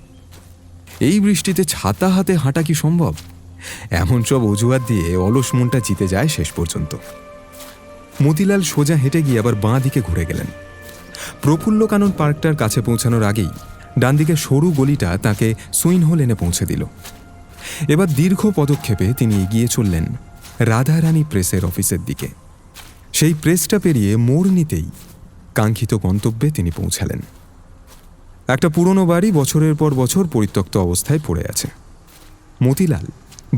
এই বৃষ্টিতে ছাতা হাতে হাঁটা কি সম্ভব? এমন সব অজুহাত দিয়ে অলস মনটা জিতে যায় শেষ পর্যন্ত। মতিলাল সোজা হেঁটে গিয়ে আবার বাঁ দিকে ঘুরে গেলেন। প্রফুল্ল কানন পার্কটার কাছে পৌঁছানোর আগেই ডান দিকে সরু গলিটা তাকে সুইনহোল এনে পৌঁছে দিল। এবার দীর্ঘ পদক্ষেপে তিনি এগিয়ে চললেন রাধারানী প্রেসের অফিসের দিকে। সেই প্রেসটা পেরিয়ে মোড় নিতেই কাঙ্ক্ষিত গন্তব্যে তিনি পৌঁছালেন। একটা পুরনো বাড়ি বছরের পর বছর পরিত্যক্ত অবস্থায় পড়ে আছে। মতিলাল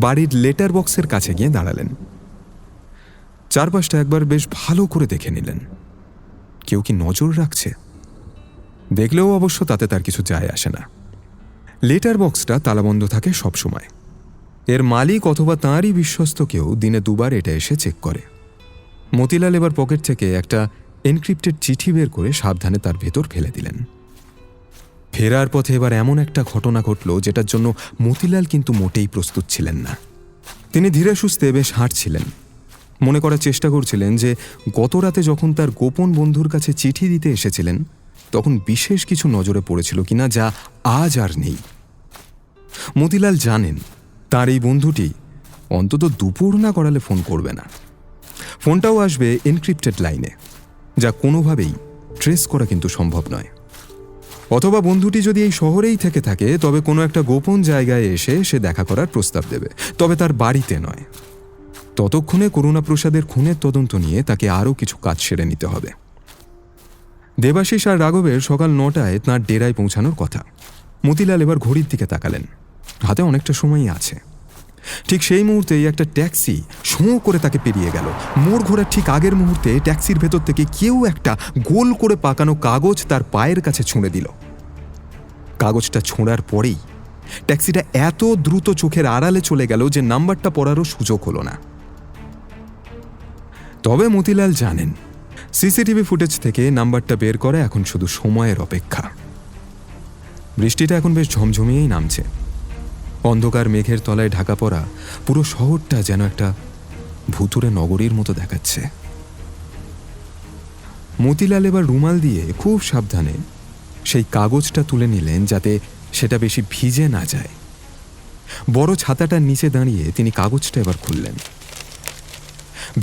বাড়ির লেটার বক্সের কাছে গিয়ে দাঁড়ালেন। চারপাশটা একবার বেশ ভালো করে দেখে নিলেন। কেউ কি নজর রাখছে? দেখলেও অবশ্য তাতে তার কিছু যায় আসে না। লেটার বক্সটা তালাবন্ধ থাকে সবসময়। এর মালিক অথবা তাঁরই বিশ্বস্ত কেউ দিনে 2 বার এটা এসে চেক করে। মতিলাল এবার পকেট থেকে একটা এনক্রিপ্টেড চিঠি বের করে সাবধানে তার ভেতর ফেলে দিলেন। ফেরার পথে এবার এমন একটা ঘটনা ঘটল যেটার জন্য মতিলাল কিন্তু মোটেই প্রস্তুত ছিলেন না। তিনি ধীরে সুস্থে বেশ হাঁটছিলেন, মনে করার চেষ্টা করছিলেন যে গত রাতে যখন তার গোপন বন্ধুর কাছে চিঠি দিতে এসেছিলেন তখন বিশেষ কিছু নজরে পড়েছিল কিনা যা আজ আর নেই। মতিলাল জানেন তার এই বন্ধুটি অন্তত দুপুর না করালে ফোন করবে না। ফোনটাও আসবে এনক্রিপ্টেড লাইনে, যা কোনোভাবেই ট্রেস করা কিন্তু সম্ভব নয়। অথবা বন্ধুটি যদি এই শহরেই থেকে থাকে তবে কোনো একটা গোপন জায়গায় এসে সে দেখা করার প্রস্তাব দেবে, তবে তার বাড়িতে নয়। ততক্ষণে করুণাপ্রসাদের খুনের তদন্ত নিয়ে তাকে আরও কিছু কাজ সেরে নিতে হবে। দেবাশিস আর রাঘবের সকাল 9টায় তাঁর ডেরায় পৌঁছানোর কথা। মতিলাল এবার ঘড়ির দিকে তাকালেন, হাতে অনেকটা সময়ই আছে। ঠিক সেই মুহূর্তেই একটা ট্যাক্সি শোঁ করে তাকে পেরিয়ে গেল। মোড় ঘোরার ঠিক আগের মুহূর্তে ট্যাক্সির ভেতর থেকে কেউ একটা গোল করে পাকানো কাগজ তার পায়ের কাছে ছুঁড়ে দিল। কাগজটা ছোঁড়ার পরেই ট্যাক্সিটা এত দ্রুত চোখের আড়ালে চলে গেল যে নাম্বারটা পড়ারও সুযোগ হলো না। তবে মতিলাল জানেন সিসিটিভি ফুটেজ থেকে নাম্বারটা বের করা এখন শুধু সময়ের অপেক্ষা। বৃষ্টিটা এখন বেশ ঝমঝমিয়েই নামছে। অন্ধকার মেঘের তলায় ঢাকা পড়া পুরো শহরটা যেন একটা ভুতুরে নগরীর মতো দেখাচ্ছে। মতিলাল এবার রুমাল দিয়ে খুব সাবধানে সেই কাগজটা তুলে নিলেন যাতে সেটা বেশি ভিজে না যায়। বড় ছাতাটার নিচে দাঁড়িয়ে তিনি কাগজটা এবার খুললেন।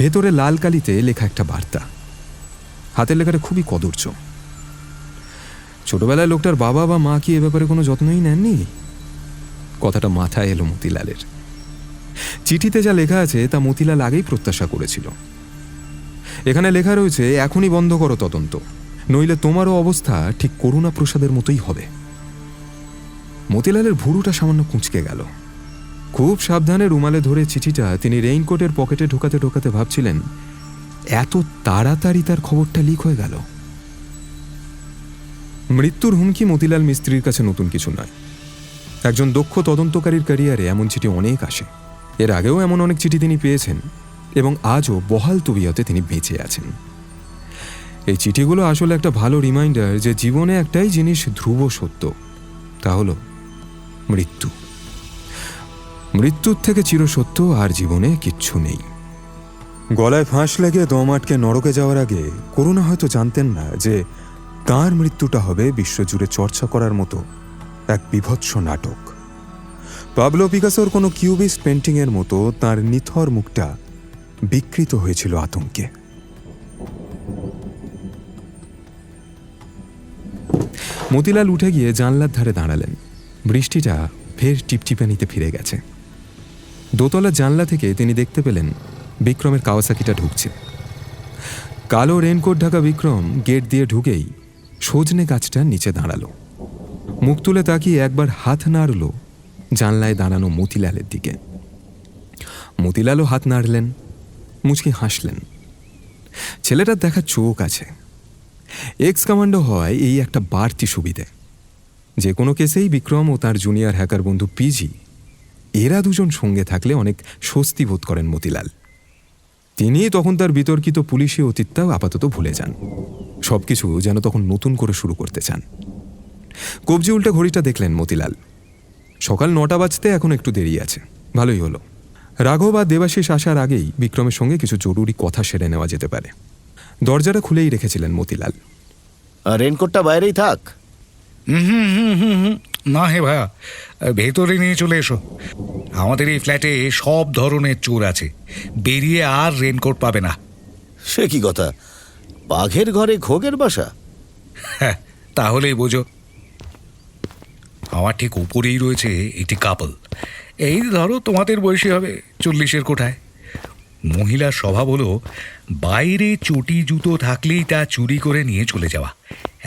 ভেতরে লাল কালিতে লেখা একটা বার্তা। হাতের লেখাটা খুবই কদর্য। ছোটবেলায় লোকটার বাবা বা মা কি এ ব্যাপারে কোনো যত্নই নেননি? কথাটা মাথায় এলো মতিলালের। চিঠিতে যা লেখা আছে তা মতিলাল আগেই প্রত্যাশা করেছিল। এখানে লেখা রয়েছে, এখনই বন্ধ করো তদন্ত, নইলে তোমারও অবস্থা ঠিক করুণাপ্রসাদের মতোই হবে। মতিলালের ভুরুটা সামান্য কুঁচকে গেল। খুব সাবধানে রুমালে ধরে চিঠিটা তিনি রেইনকোটের পকেটে ঢোকাতে ঢোকাতে ভাবছিলেন, এত তাড়াতাড়ি তার খবরটা লিক হয়ে গেল। মৃত্যুর হুমকি মতিলাল মিস্ত্রির কাছে নতুন কিছু নয়। একজন দক্ষ তদন্তকারীর ক্যারিয়ারে এমন চিঠি অনেক আসে। এর আগেও এমন অনেক চিঠি তিনি পেয়েছেন এবং আজও বহাল তবিয়তে তিনি বেঁচে আছেন। এই চিঠিগুলো আসলে একটা ভালো রিমাইন্ডার যে জীবনে একটাই জিনিস ধ্রুব সত্য, তা হলো মৃত্যু। মৃত্যুর থেকে চিরসত্য আর জীবনে কিচ্ছু নেই। গলায় ফাঁস লেগে দম আটকে নরকে যাওয়ার আগে করুণা হয়তো জানতেন না যে তাঁর মৃত্যুটা হবে বিশ্বজুড়ে চর্চা করার মতো এক বীভৎস নাটক। পাবলো পিকাসোর কোনো কিউবিস্ট পেন্টিংয়ের মতো তাঁর নিথর মুখটা বিকৃত হয়েছিল আতঙ্কে। মতিলাল উঠে গিয়ে জানলার ধারে দাঁড়ালেন। বৃষ্টিটা ফের টিপটিপানিতে ফিরে গেছে। দোতলার জানলা থেকে তিনি দেখতে পেলেন বিক্রমের কাওয়াসাকিটা ঢুকছে। কালো রেনকোট ঢাকা বিক্রম গেট দিয়ে ঢুকেই সজনে গাছটার নিচে দাঁড়ালো। মুখ তুলে তাকিয়ে একবার হাত নাড়ল জানলায় দাঁড়ানো মতিলালের দিকে। মতিলালও হাত নাড়লেন, মুচকি হাসলেন। ছেলেটার দেখা চোখ আছে। এক্স কমান্ডো হয় এই একটা বাড়তি সুবিধে। যে কোনো কেসেই বিক্রম ও তার জুনিয়র হ্যাকার বন্ধু পিজি, এরা দুজন সঙ্গে থাকলে অনেক স্বস্তি বোধ করেন মতিলাল। তিনি তখন তার বিতর্কিত পুলিশি অতীতটাও আপাতত ভুলে যান। সবকিছু যেন তখন নতুন করে শুরু করতে চান। কবজি উল্টে ঘড়িটা দেখলেন মতিলাল। সকাল 9টা বাজতে এখন একটু দেরি আছে। ভালোই হলো, রাঘব আর দেবাশিস আসার আগেই বিক্রমের সঙ্গে কিছু জরুরি কথা সেরে নেওয়া যেতে পারে। দরজাটা খুলেই রেখেছিলেন মতিলাল। আর রেনকোটটা বাইরেই থাক। না হে ভাইয়া, ভেতরে নিয়ে চলে এসো। আমাদের এই ফ্ল্যাটে সব ধরনের চোর আছে, বেরিয়ে আর রেনকোট পাবে না। সে কি কথা, বাঘের ঘরে ঘোগের বাসা? হ্যাঁ, তাহলেই বোঝো। আমার ঠিক উপরেই রয়েছে একটি কাপল। এই ধরো তোমাদের বয়সী হবে, 40-এর কোঠায়। মহিলার স্বভাব হলো বাইরে চটি জুতো থাকলেই তা চুরি করে নিয়ে চলে যাওয়া।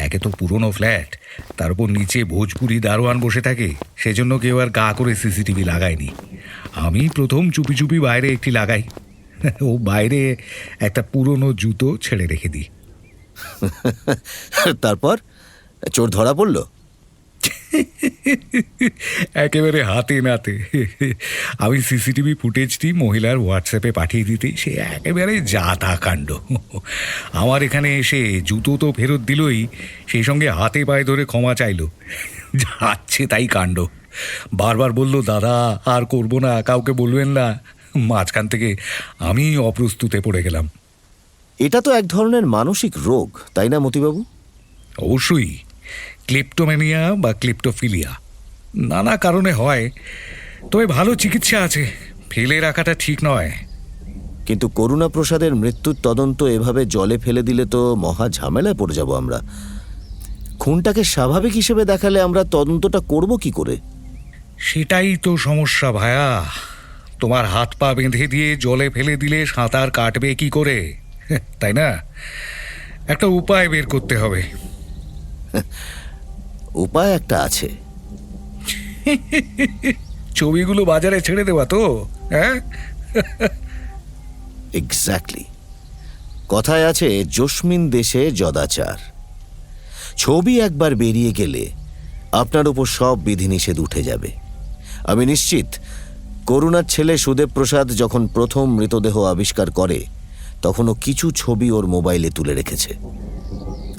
একে তো পুরনো ফ্ল্যাট, তার উপর নিচে ভোজপুরি দারোয়ান বসে থাকে, সেজন্য কেউ আর গা করে সিসিটিভি লাগায়নি। আমি প্রথম চুপি চুপি বাইরে একটি লাগাই। ও বাইরে একটা পুরনো জুতো ছেড়ে রেখে দিই। তারপর চোর ধরা পড়ল? একেবারে হাতে নাতে। আমি সিসিটিভি ফুটেজটি মহিলার হোয়াটসঅ্যাপে পাঠিয়ে দিতে সে একেবারে যা তা কাণ্ড। আমার এখানে এসে জুতো তো ফেরত দিলই, সেই সঙ্গে হাতে পায়ে ধরে ক্ষমা চাইলো। যাচ্ছে তাই কাণ্ড। বারবার বলল, দাদা আর করবো না, কাউকে বলবেন না। মাঝখান থেকে আমি অপ্রস্তুতে পড়ে গেলাম। এটা তো এক ধরনের মানসিক রোগ, তাই না মতিবাবু? অবশ্যই ক্লিপ্টোম্যানিয়া বা ক্লিপ্টোফিলিয়া নানা কারণে হয়, তবে ভালো চিকিৎসা আছে, ফেলে রাখাটা ঠিক নয়। কিন্তু করুণা প্রসাদের মৃত্যুর তদন্ত এভাবে জলে ফেলে দিলে তো মহা ঝামেলায় পড়ে যাব আমরা। খুনটাকে স্বাভাবিক হিসেবে দেখালে আমরা তদন্তটা করব কি করে? সেটাই তো সমস্যা ভায়া। তোমার হাত পা বেঁধে দিয়ে জলে ফেলে দিলে সাঁতার কাটবে কি করে, তাই না? একটা উপায় বের করতে হবে। উপায় একটা আছে। ছবিগুলো বাজারে ছেড়ে দেওয়া তো, হ্যাঁ? এক্স্যাক্টলি। কথায় আছে, জস্মিন দেশে যদাচার। ছবি একবার বেরিয়ে গেলে আপনার উপর সব বিধিনিষেধ উঠে যাবে। আমি নিশ্চিত করুণার ছেলে সুদেব প্রসাদ যখন প্রথম মৃতদেহ আবিষ্কার করে তখনও কিছু ছবি ওর মোবাইলে তুলে রেখেছে।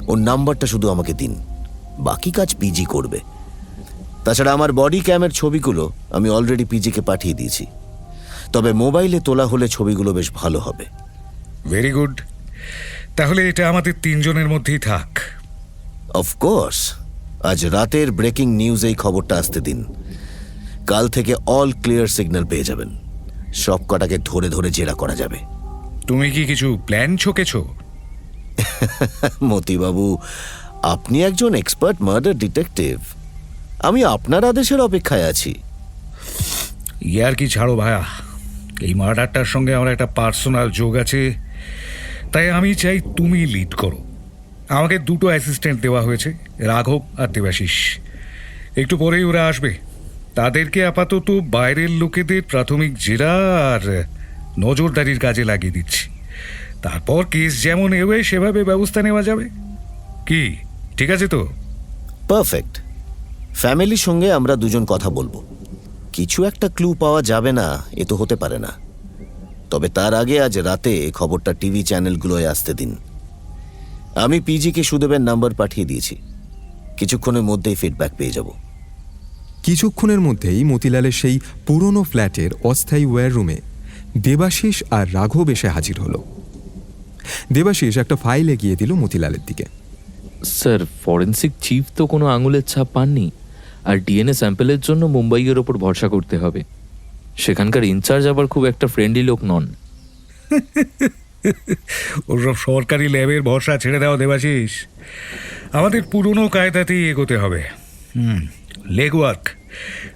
ওর নাম্বারটা শুধু আমাকে দিন, বাকি কাজ পিজি করবে। তাছাড়া আমার বডি ক্যামের ছবিগুলো আমি অলরেডি পিজিকে পাঠিয়ে দিয়েছি, তবে মোবাইলে তোলা হলে ছবিগুলো বেশ ভালো হবে। Very good. তাহলে এটা আমাদের তিনজনের মধ্যেই থাক। অফকোর্স। আজ রাতের ব্রেকিং নিউজ এই খবরটা আসতে দিন। কাল থেকে অল ক্লিয়ার সিগন্যাল পেয়ে যাবেন। সব কটাকে ধরে ধরে জেরা করা যাবে। তুমি কি কিছু প্ল্যান ছকেছো? মতিবাবু, আপনি একজন এক্সপার্ট মার্ডার ডিটেকটিভ। আমি আপনার আদেশের অপেক্ষায় আছি। ইয়ার কি ছাড়ো ভায়া, এই মার্ডারটার সঙ্গে আমার একটা পার্সোনাল যোগ আছে, তাই আমি চাই তুমি লিড করো। আমাকে দুটো অ্যাসিস্ট্যান্ট দেওয়া হয়েছে, রাঘব আর দেবাশিস। একটু পরেই ওরা আসবে। তাদেরকে আপাতত বাইরের লোকেদের প্রাথমিক জেরা আর নজরদারির কাজে লাগিয়ে দিচ্ছি। তারপর কেস যেমন এবে সেভাবে ব্যবস্থা নেওয়া যাবে। কি ঠিক আছে তো? পারফেক্ট। ফ্যামিলির সঙ্গে আমরা দুজন কথা বলবো। কিছু একটা ক্লু পাওয়া যাবে না এ তো হতে পারে না। তবে তার আগে আজ রাতে খবরটা টিভি চ্যানেলগুলোয় আসতে দিন। আমি পিজিকে সুদেবের নাম্বার পাঠিয়ে দিয়েছি, কিছুক্ষণের মধ্যেই ফিডব্যাক পেয়ে যাব। কিছুক্ষণের মধ্যেই মতিলালের সেই পুরনো ফ্ল্যাটের অস্থায়ী ওয়্যার রুমে দেবাশিস আর রাঘব এসে হাজির হলো। দেবাশিস একটা ফাইল এগিয়ে দিল মতিলালের দিকে। স্যার, ফরেন্সিক চিফ তো কোনো আঙুলের ছাপ পাননি, আর ডিএনএ স্যাম্পেলের জন্য মুম্বাইয়ের ওপর ভরসা করতে হবে। সেখানকার ইনচার্জ আবার খুব একটা ফ্রেন্ডলি লোক নন। ওসব সরকারি ল্যাবের ভরসা ছেড়ে দাও দেবাশিস। আমাদের পুরনো কায়দাতেই এগোতে হবে। লেগওয়ার্ক,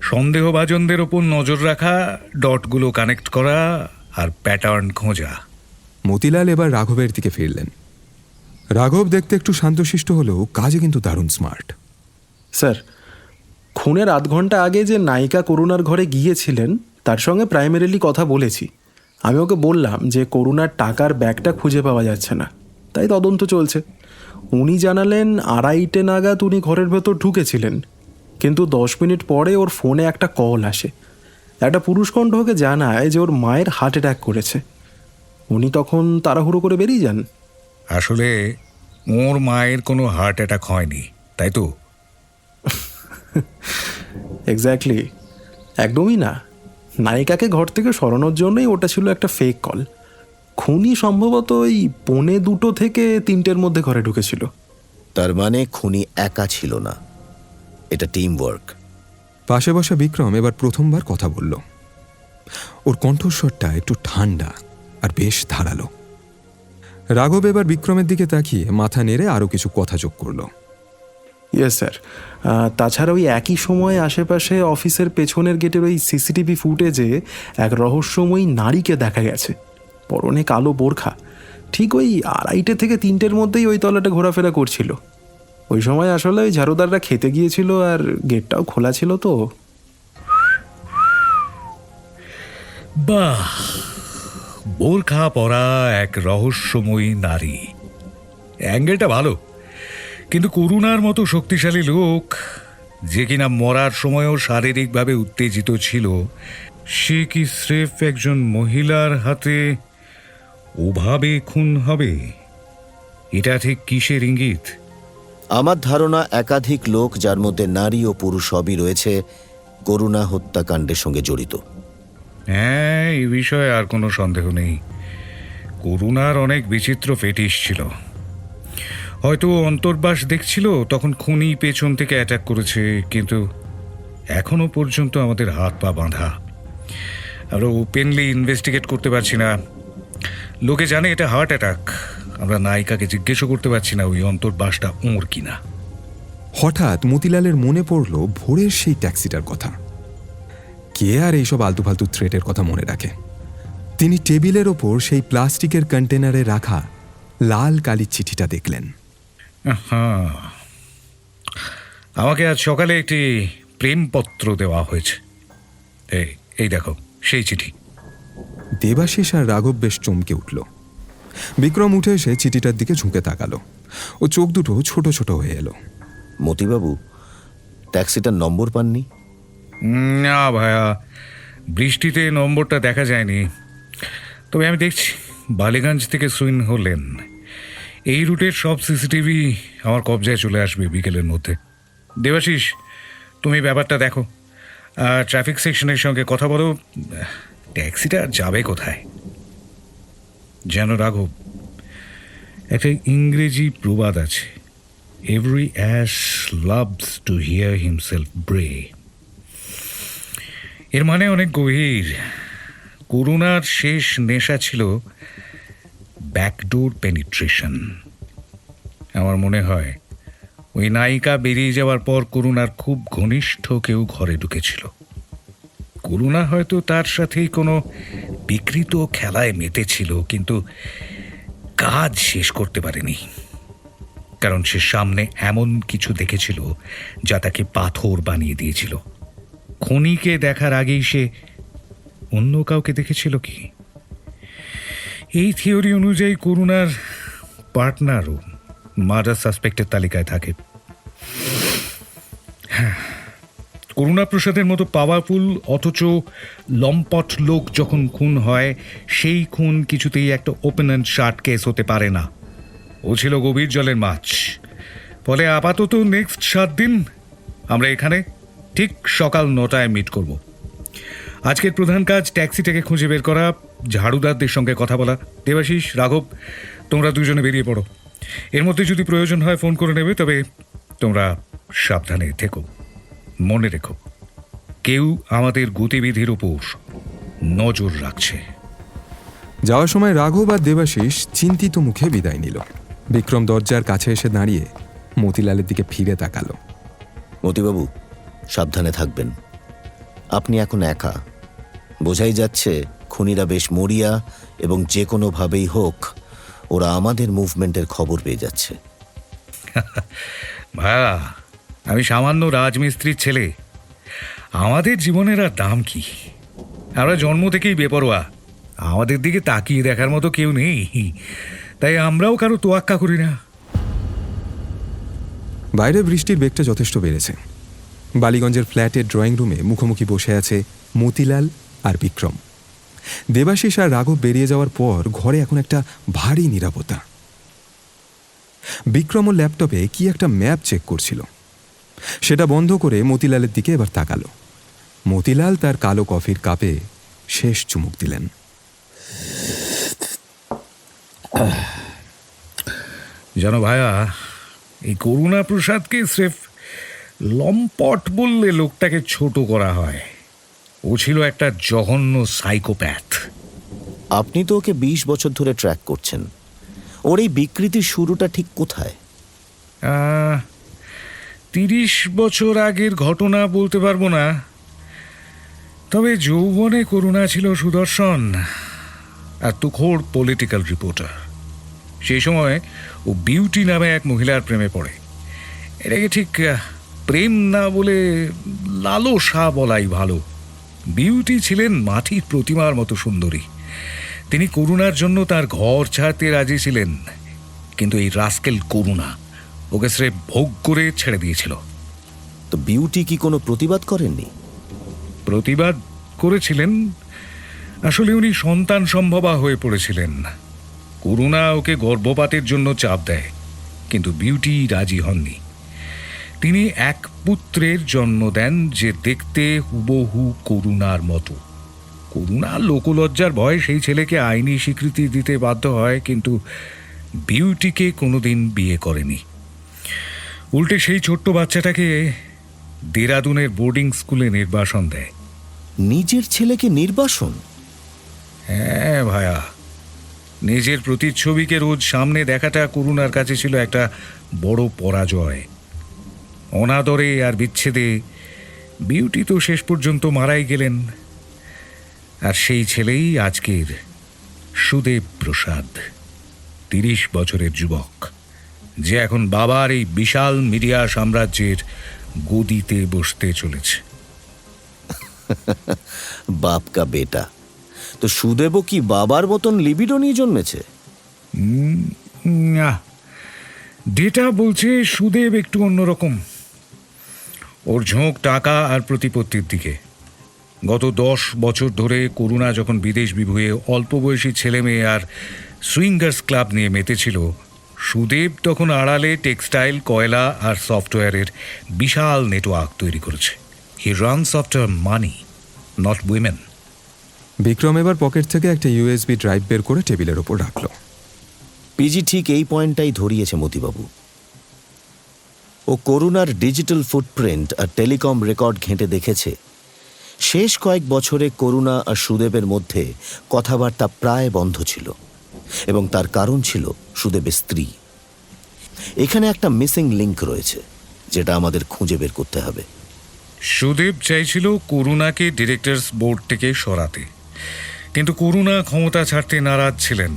সন্দেহভাজনদের ওপর নজর রাখা, ডটগুলো কানেক্ট করা আর প্যাটার্ন খোঁজা। মতিলাল এবার রাঘবের দিকে ফিরলেন। রাঘব দেখতে একটু শান্তশিষ্ট হলেও কাজে কিন্তু দারুণ স্মার্ট। স্যার, খুনের আধ ঘন্টা আগে যে নায়িকা করুণার ঘরে গিয়েছিলেন তার সঙ্গে প্রাইমারিলি কথা বলেছি। আমি ওকে বললাম যে করুণার টাকার ব্যাগটা খুঁজে পাওয়া যাচ্ছে না, তাই তদন্ত চলছে। উনি জানালেন 2:30 নাগাদ উনি ঘরের ভেতর ঢুকেছিলেন, কিন্তু 10 মিনিট পরে ওর ফোনে একটা কল আসে। একটা পুরুষকণ্ঠ ওকে জানায় যে ওর মায়ের হার্ট অ্যাটাক করেছে। উনি তখন তাড়াহুড়ো করে বেরিয়ে যান। আসলে ওর মায়ের কোনো হার্ট অ্যাটাক হয়নি, তাই তো? এক্স্যাক্টলি, একদমই না। নায়িকাকে ঘর থেকে সরানোর জন্যই ওটা ছিল একটা ফেক কল। খুনি সম্ভবত ওই 2:45 থেকে 3টের মধ্যে ঘরে ঢুকেছিল। তার মানে খুনি একা ছিল না, এটা টিম ওয়ার্ক। পাশে বসা বিক্রম এবার প্রথমবার কথা বলল। ওর কণ্ঠস্বরটা একটু ঠান্ডা আর বেশ ধারালো। রাঘব এবার বিক্রমের দিকে তাকিয়ে মাথা নেড়ে আরও কিছু কথা যোগ করল। Yes sir. তাছাড়া ওই একই সময় আশেপাশে অফিসের পেছনের গেটের ওই সিসিটিভি ফুটেজে এক রহস্যময়ী নারীকে দেখা গেছে, পরনে কালো বোরখা। ঠিক ওই 2:30 থেকে 3টের মধ্যেই ওই তলাটা ঘোরাফেরা করছিল। ওই সময় আসলে ওই ঝাড়ুদাররা খেতে গিয়েছিল আর গেটটাও খোলা ছিল তো। বাহ, বোরখা পরা এক রহস্যময়ী নারী, অ্যাঙ্গেলটা ভালো। কিন্তু করুণার মতো শক্তিশালী লোক যে কিনা মরার সময়ও শারীরিকভাবে উত্তেজিত ছিল, সে কি স্রেফ একজন মহিলার হাতে ওভাবে খুন হবে? এটা ঠিক কিসের ইঙ্গিত? আমার ধারণা একাধিক লোক, যার মধ্যে নারী ও পুরুষ সবই রয়েছে, করুণা হত্যাকাণ্ডের সঙ্গে জড়িত। হ্যাঁ, এই বিষয়ে আর কোনো সন্দেহ নেই। করুণার অনেক বিচিত্র ফেটিশ ছিল। হয়তো অন্তর্বাস দেখছিল, তখন খুনি পেছন থেকে অ্যাটাক করেছে, কিন্তু এখনো পর্যন্ত আমাদের হাত পা বাঁধা। আমরা ওপেনলি ইনভেস্টিগেট করতে পারছি না। লোকে জানে এটা হার্ট অ্যাটাক। আমরা নায়িকাকে জিজ্ঞেসও করতে পারছি না ওই অন্তর্বাসটা ওর কিনা। হঠাৎ মতিলালের মনে পড়ল ভোরের সেই ট্যাক্সিটার কথা। কে আর এইসব আলতু ফালতু থ্রেটের কথা মনে রাখে? তিনি টেবিলের ওপর সেই প্লাস্টিকের কন্টেনারে রাখা লাল কালির চিঠিটা দেখলেন। হ্যাঁ, আমাকে আজ সকালে একটি প্রেমপত্র দেওয়া হয়েছে। এই দেখো সেই চিঠি। দেবাশিস আর রাঘব বেশ চমকে উঠল। বিক্রম উঠে এসে চিঠিটার দিকে ঝুঁকে তাকালো। ও চোখ দুটো ছোট ছোট হয়ে এলো। মতিবাবু, ট্যাক্সিটার নম্বর পাননি? না ভাইয়া, বৃষ্টিতে নম্বরটা দেখা যায়নি। তবে আমি দেখছি বালিগঞ্জ থেকে সুইন হলেন। এই রুটের সব সিসিটিভি আমার কবজায় চলে আসবে বিকেলের মধ্যে। দেবাশিস, তুমি ব্যাপারটা দেখো আর ট্রাফিক সেকশনের সঙ্গে কথা বলো। ট্যাক্সিটা যাবে কোথায়? যেন রাঘব, একটা ইংরেজি প্রবাদ আছে, every ass loves to hear himself bray. এর মানে অনেক গভীর। করুণার শেষ নেশা ছিল ব্যাকডোর পেনিট্রেশন। আমার মনে হয় ওই নায়িকা বেরিয়ে যাওয়ার পর করুণার খুব ঘনিষ্ঠ কেউ ঘরে ঢুকেছিল। করুণা হয়তো তার সাথেই কোনো বিকৃত খেলায় মেতেছিল, কিন্তু কাজ শেষ করতে পারেনি। কারণ সে সামনে এমন কিছু দেখেছিল যা তাকে পাথর বানিয়ে দিয়েছিল। খনিকে দেখার আগেই সে অন্য কাউকে দেখেছিল কি? এই থিওরি অনুযায়ী করুণার পার্টনারও মার্ডার সাসপেক্টের তালিকায় থাকে। করুণা প্রসাদের মতো পাওয়ারফুল অথচ লম্পট লোক যখন খুন হয়, সেই খুন কিছুতেই একটা ওপেন অ্যান্ড শার্ট কেস হতে পারে না। ও ছিল গভীর জলের মাছ। ফলে আপাতত নেক্সট 7 দিন আমরা এখানে ঠিক সকাল 9টায় মিট করব। আজকের প্রধান কাজ ট্যাক্সিটাকে খুঁজে বের করা, ঝাড়ুদারদের সঙ্গে কথা বলা। দেবাশিস, রাঘব, তোমরা দুজনে বেরিয়ে পড়ো। এর মধ্যে যদি প্রয়োজন হয় ফোন করে নেবে, তবে তোমরা সাবধানে থেকো। মনে রেখো, কেউ আমাদের গতিবিধির উপর নজর রাখছে। যাওয়ার সময় রাঘব আর দেবাশিস চিন্তিত মুখে বিদায় নিল। বিক্রম দরজার কাছে এসে দাঁড়িয়ে মতিলালের দিকে ফিরে তাকালো। মতিবাবু, সাবধানে থাকবেন। আপনি এখন একা। বোঝাই যাচ্ছে খুনিরা বেশ মরিয়া, এবং যে কোনোভাবেই হোক ওরা আমাদের মুভমেন্টের খবর পেয়ে যাচ্ছে। ভাইয়া, আমি সামান্য রাজমিস্ত্রির ছেলে। আমাদের জীবনের আর দাম কি? আমরা জন্ম থেকেই বেপরোয়া। আমাদের দিকে তাকিয়ে দেখার মতো কেউ নেই, তাই আমরাও কারো তোয়াক্কা করি না। বাইরে বৃষ্টির বেগটা যথেষ্ট বেড়েছে। বালিগঞ্জের ফ্ল্যাটের ড্রয়িং রুমে মুখোমুখি বসে আছে মতিলাল আর বিক্রম। দেবাশিস আর রাঘব বেরিয়ে যাওয়ার পর ঘরে এখন একটা ভারী নীরবতা। বিক্রম ও ল্যাপটপে কি একটা ম্যাপ চেক করছিল। সেটা বন্ধ করে মতিলালের দিকে এবার তাকালো। মতিলাল তার কালো কফির কাপে শেষ চুমুক দিলেন। জানো ভাইয়া, এই করুণা প্রসাদকে স্রেফ লম্পট বললে লোকটাকে ছোট করা হয়। ও ছিল একটা জঘন্য সাইকোপ্যাথ। আপনি তো ওকে 20 বছর ধরে ট্র্যাক করছেন। ওর এই বিকৃতির শুরুটা ঠিক কোথায়? 30 বছর আগের ঘটনা বলতে পারবো না, তবে যৌবনে করুণা ছিল সুদর্শন আর তুখোড় পলিটিক্যাল রিপোর্টার। সেই সময় ও বিউটি নামে এক মহিলার প্রেমে পড়ে। এটাকে ঠিক প্রেম না বলে লালসা বলাই ভালো। বিউটি ছিলেন মাটির প্রতিমার মতো সুন্দরী। তিনি করুণার জন্য তার ঘর ছাড়তে রাজি ছিলেন, কিন্তু এই রাস্কেল করুণা ওকে স্রেফ ভোগ করে ছেড়ে দিয়েছিল। তো বিউটি কি কোনো প্রতিবাদ করেননি? প্রতিবাদ করেছিলেন, আসলে উনি সন্তান সম্ভবা হয়ে পড়েছিলেন। করুণা ওকে গর্ভপাতের জন্য চাপ দেয়, কিন্তু বিউটি রাজি হননি। তিনি এক পুত্রের জন্ম দেন যে দেখতে হুবহু করুণার মতো। করুণা লোকলজ্জার ভয়ে সেই ছেলেকে আইনি স্বীকৃতি দিতে বাধ্য হয়, কিন্তু বিউটিকে কোনোদিন বিয়ে করেনি। উল্টে সেই ছোট্ট বাচ্চাটাকে দেরাদুনের বোর্ডিং স্কুলে নির্বাসন দেয়। নিজের ছেলেকে নির্বাসন? হ্যাঁ ভায়া, নিজের প্রতিচ্ছবিকে রোজ সামনে দেখাটা করুণার কাছে ছিল একটা বড় পরাজয়। অনাদরে আর বিচ্ছেদে বিউটি তো শেষ পর্যন্ত মারাই গেলেন। আর সেই ছেলেই আজকের সুদেব প্রসাদ, 30 বছরের যুবক, যে এখন বাবার এই বিশাল মিডিয়া সাম্রাজ্যের গদিতে বসতে চলেছে। বাপ কা বেটা। তো সুদেবও কি বাবার মতন লিবিডো নিয়ে জন্মেছে? না, ডেটা বলছে সুদেব একটু অন্যরকম। ওর ঝোঁক টাকা আর প্রতিপত্তির দিকে। গত 10 বছর ধরে করুণা যখন বিদেশ বিভুঁয়ে অল্প বয়সী ছেলে মেয়ে আর সুইঙ্গার্স ক্লাব নিয়ে মেতেছিল, সুদেব তখন আড়ালে টেক্সটাইল, কয়লা আর সফটওয়্যারের বিশাল নেটওয়ার্ক তৈরি করেছে। He runs after money, not women. Vikram এবার পকেট থেকে একটা ইউএসবি ড্রাইভ বের করে টেবিলের ওপর রাখলো। পিজি ঠিক এই পয়েন্টটাই ধরিয়েছে মতিবাবু। ও করুণার ডিজিটাল ফুটপ্রিন্ট আর টেলিকম রেকর্ড ঘেঁটে দেখেছে শেষ কয়েক বছরে করুণা আর সুদেবের মধ্যে কথাবার্তা প্রায় বন্ধ ছিল, এবং তার কারণ ছিল সুদেবের স্ত্রী। এখানে একটা মিসিং লিংক রয়েছে, যেটা আমাদের খুঁজে বের করতে হবে। সুদেব চাইছিল করুণাকে ডিরেক্টরস বোর্ড থেকে সরাতে, কিন্তু করুণা ক্ষমতা ছাড়তে নারাজ ছিলেন।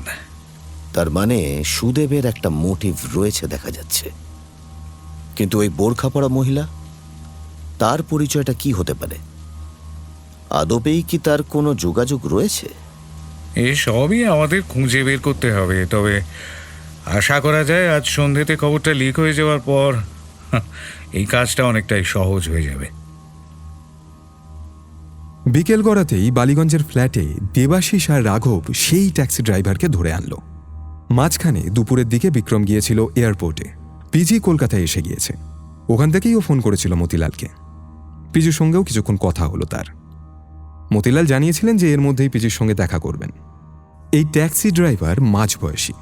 তার মানে সুদেবের একটা মোটিভ রয়েছে দেখা যাচ্ছে। কিন্তু ওই বোরখা পরা মহিলা, তার পরিচয়টা কি হতে পারে? আদপেই কি তার কোনো যোগাযোগ রয়েছে? এসবই আমাদের খুঁজে বের করতে হবে। তবে আশা করা যায় আজ সন্ধ্যেতে খবরটা লিক হয়ে যাওয়ার পর এই কাজটা অনেকটাই সহজ হয়ে যাবে। বিকেল গড়াতেই বালিগঞ্জের ফ্ল্যাটে দেবাশিস আর রাঘব সেই ট্যাক্সি ড্রাইভারকে ধরে আনলো। মাঝখানে দুপুরের দিকে বিক্রম গিয়েছিল এয়ারপোর্টে। পিজি কলকাতায় এসে গিয়েছে। ওখান থেকেই ও ফোন করেছিল মতিলালকে। পিজুর সঙ্গেও কিছুক্ষণ কথা হলো তার। মতিলাল জানিয়েছিলেন যে এর মধ্যেই পিজুর সঙ্গে দেখা করবেন। এই ট্যাক্সি ড্রাইভার মাঝবয়সী,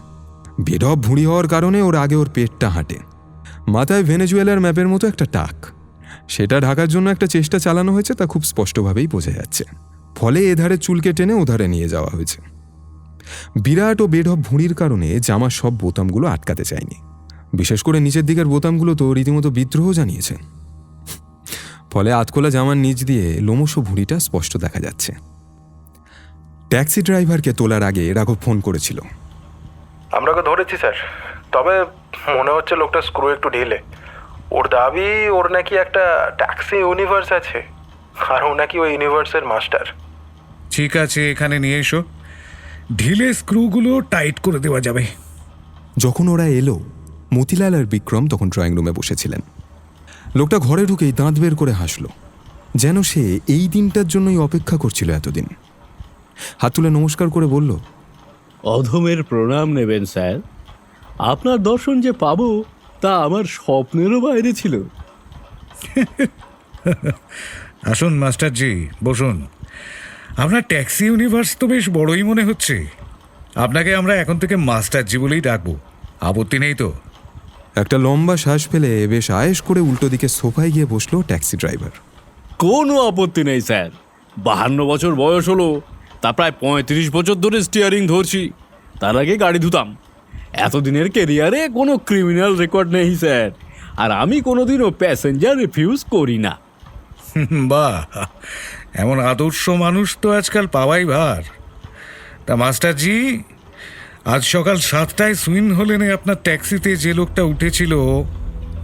বেঢপ ভুঁড়ি হওয়ার কারণে ওর আগে ওর পেটটা হাঁটে। মাথায় ভেনেজুয়েলার ম্যাপের মতো একটা টাক, সেটা ঢাকার জন্য একটা চেষ্টা চালানো হয়েছে, তা খুব স্পষ্টভাবেই বোঝা যাচ্ছে। ফলে এধারে চুলকে টেনে ওধারে নিয়ে যাওয়া হয়েছে। বিরাট ও বেঢপ ভুঁড়ির কারণে জামার সব বোতামগুলো আটকাতে চায়নি। বিশেষ করে নিচের দিকের বোতামগুলো তো রীতিমতো বিদ্রোহ জানিয়েছে। ফলে আতকোলা জামার নিচ দিয়ে লোমশ ভুঁড়িটা স্পষ্ট দেখা যাচ্ছে। ট্যাক্সি ড্রাইভারকে তোলার আগে রাঘব ফোন করেছিল। আমরা ওকে ধরেছি স্যার, তবে মনে হচ্ছে লোকটা স্ক্রু একটু ঢিলে। ওর দাবি ওর নাকি একটা ট্যাক্সি ইউনিভার্স আছে, আর ও নাকি ওই ইউনিভার্সের মাস্টার। ঠিক আছে, এখানে নিয়ে এসো, ঢিলে স্ক্রুগুলো টাইট করে দেওয়া যাবে। যখন ওরা এলো, মতিলাল আর বিক্রম তখন ড্রয়িং রুমে বসেছিলেন। লোকটা ঘরে ঢুকেই দাঁত বের করে হাসল, যেন সে এই দিনটার জন্যই অপেক্ষা করছিল এতদিন। হাত তুলে নমস্কার করে বলল, অধমের প্রণাম নেবেন স্যার। আপনার দর্শন যে পাবো তা আমার স্বপ্নেরও বাইরে ছিল। আসুন মাস্টারজি, বসুন। আপনার ট্যাক্সি ইউনিভার্স তো বেশ বড়ই মনে হচ্ছে। আপনাকে আমরা এখন থেকে মাস্টারজি বলেই ডাকবো, আপত্তি নেই তো? একটা লম্বা শ্বাস ফেলে বেশ আয়েশ করে উল্টো দিকে সোফায় গিয়ে বসলো ট্যাক্সি ড্রাইভার। কোনো আপত্তি নেই স্যার। 52 বছর বয়স হলো, তা প্রায় 35 বছর ধরে স্টিয়ারিং ধরছি। তার আগে গাড়ি ধুতাম। এতদিনের কেরিয়ারে কোনো ক্রিমিনাল রেকর্ড নেই স্যার, আর আমি কোনোদিনও প্যাসেঞ্জার রিফিউজ করি না। বাহ, এমন আদর্শ মানুষ তো আজকাল পাওয়াই ভার। তা মাস্টারজি, আজ সকাল 7টায় সুইন হলেনে আপনার ট্যাক্সিতে যে লোকটা উঠেছিল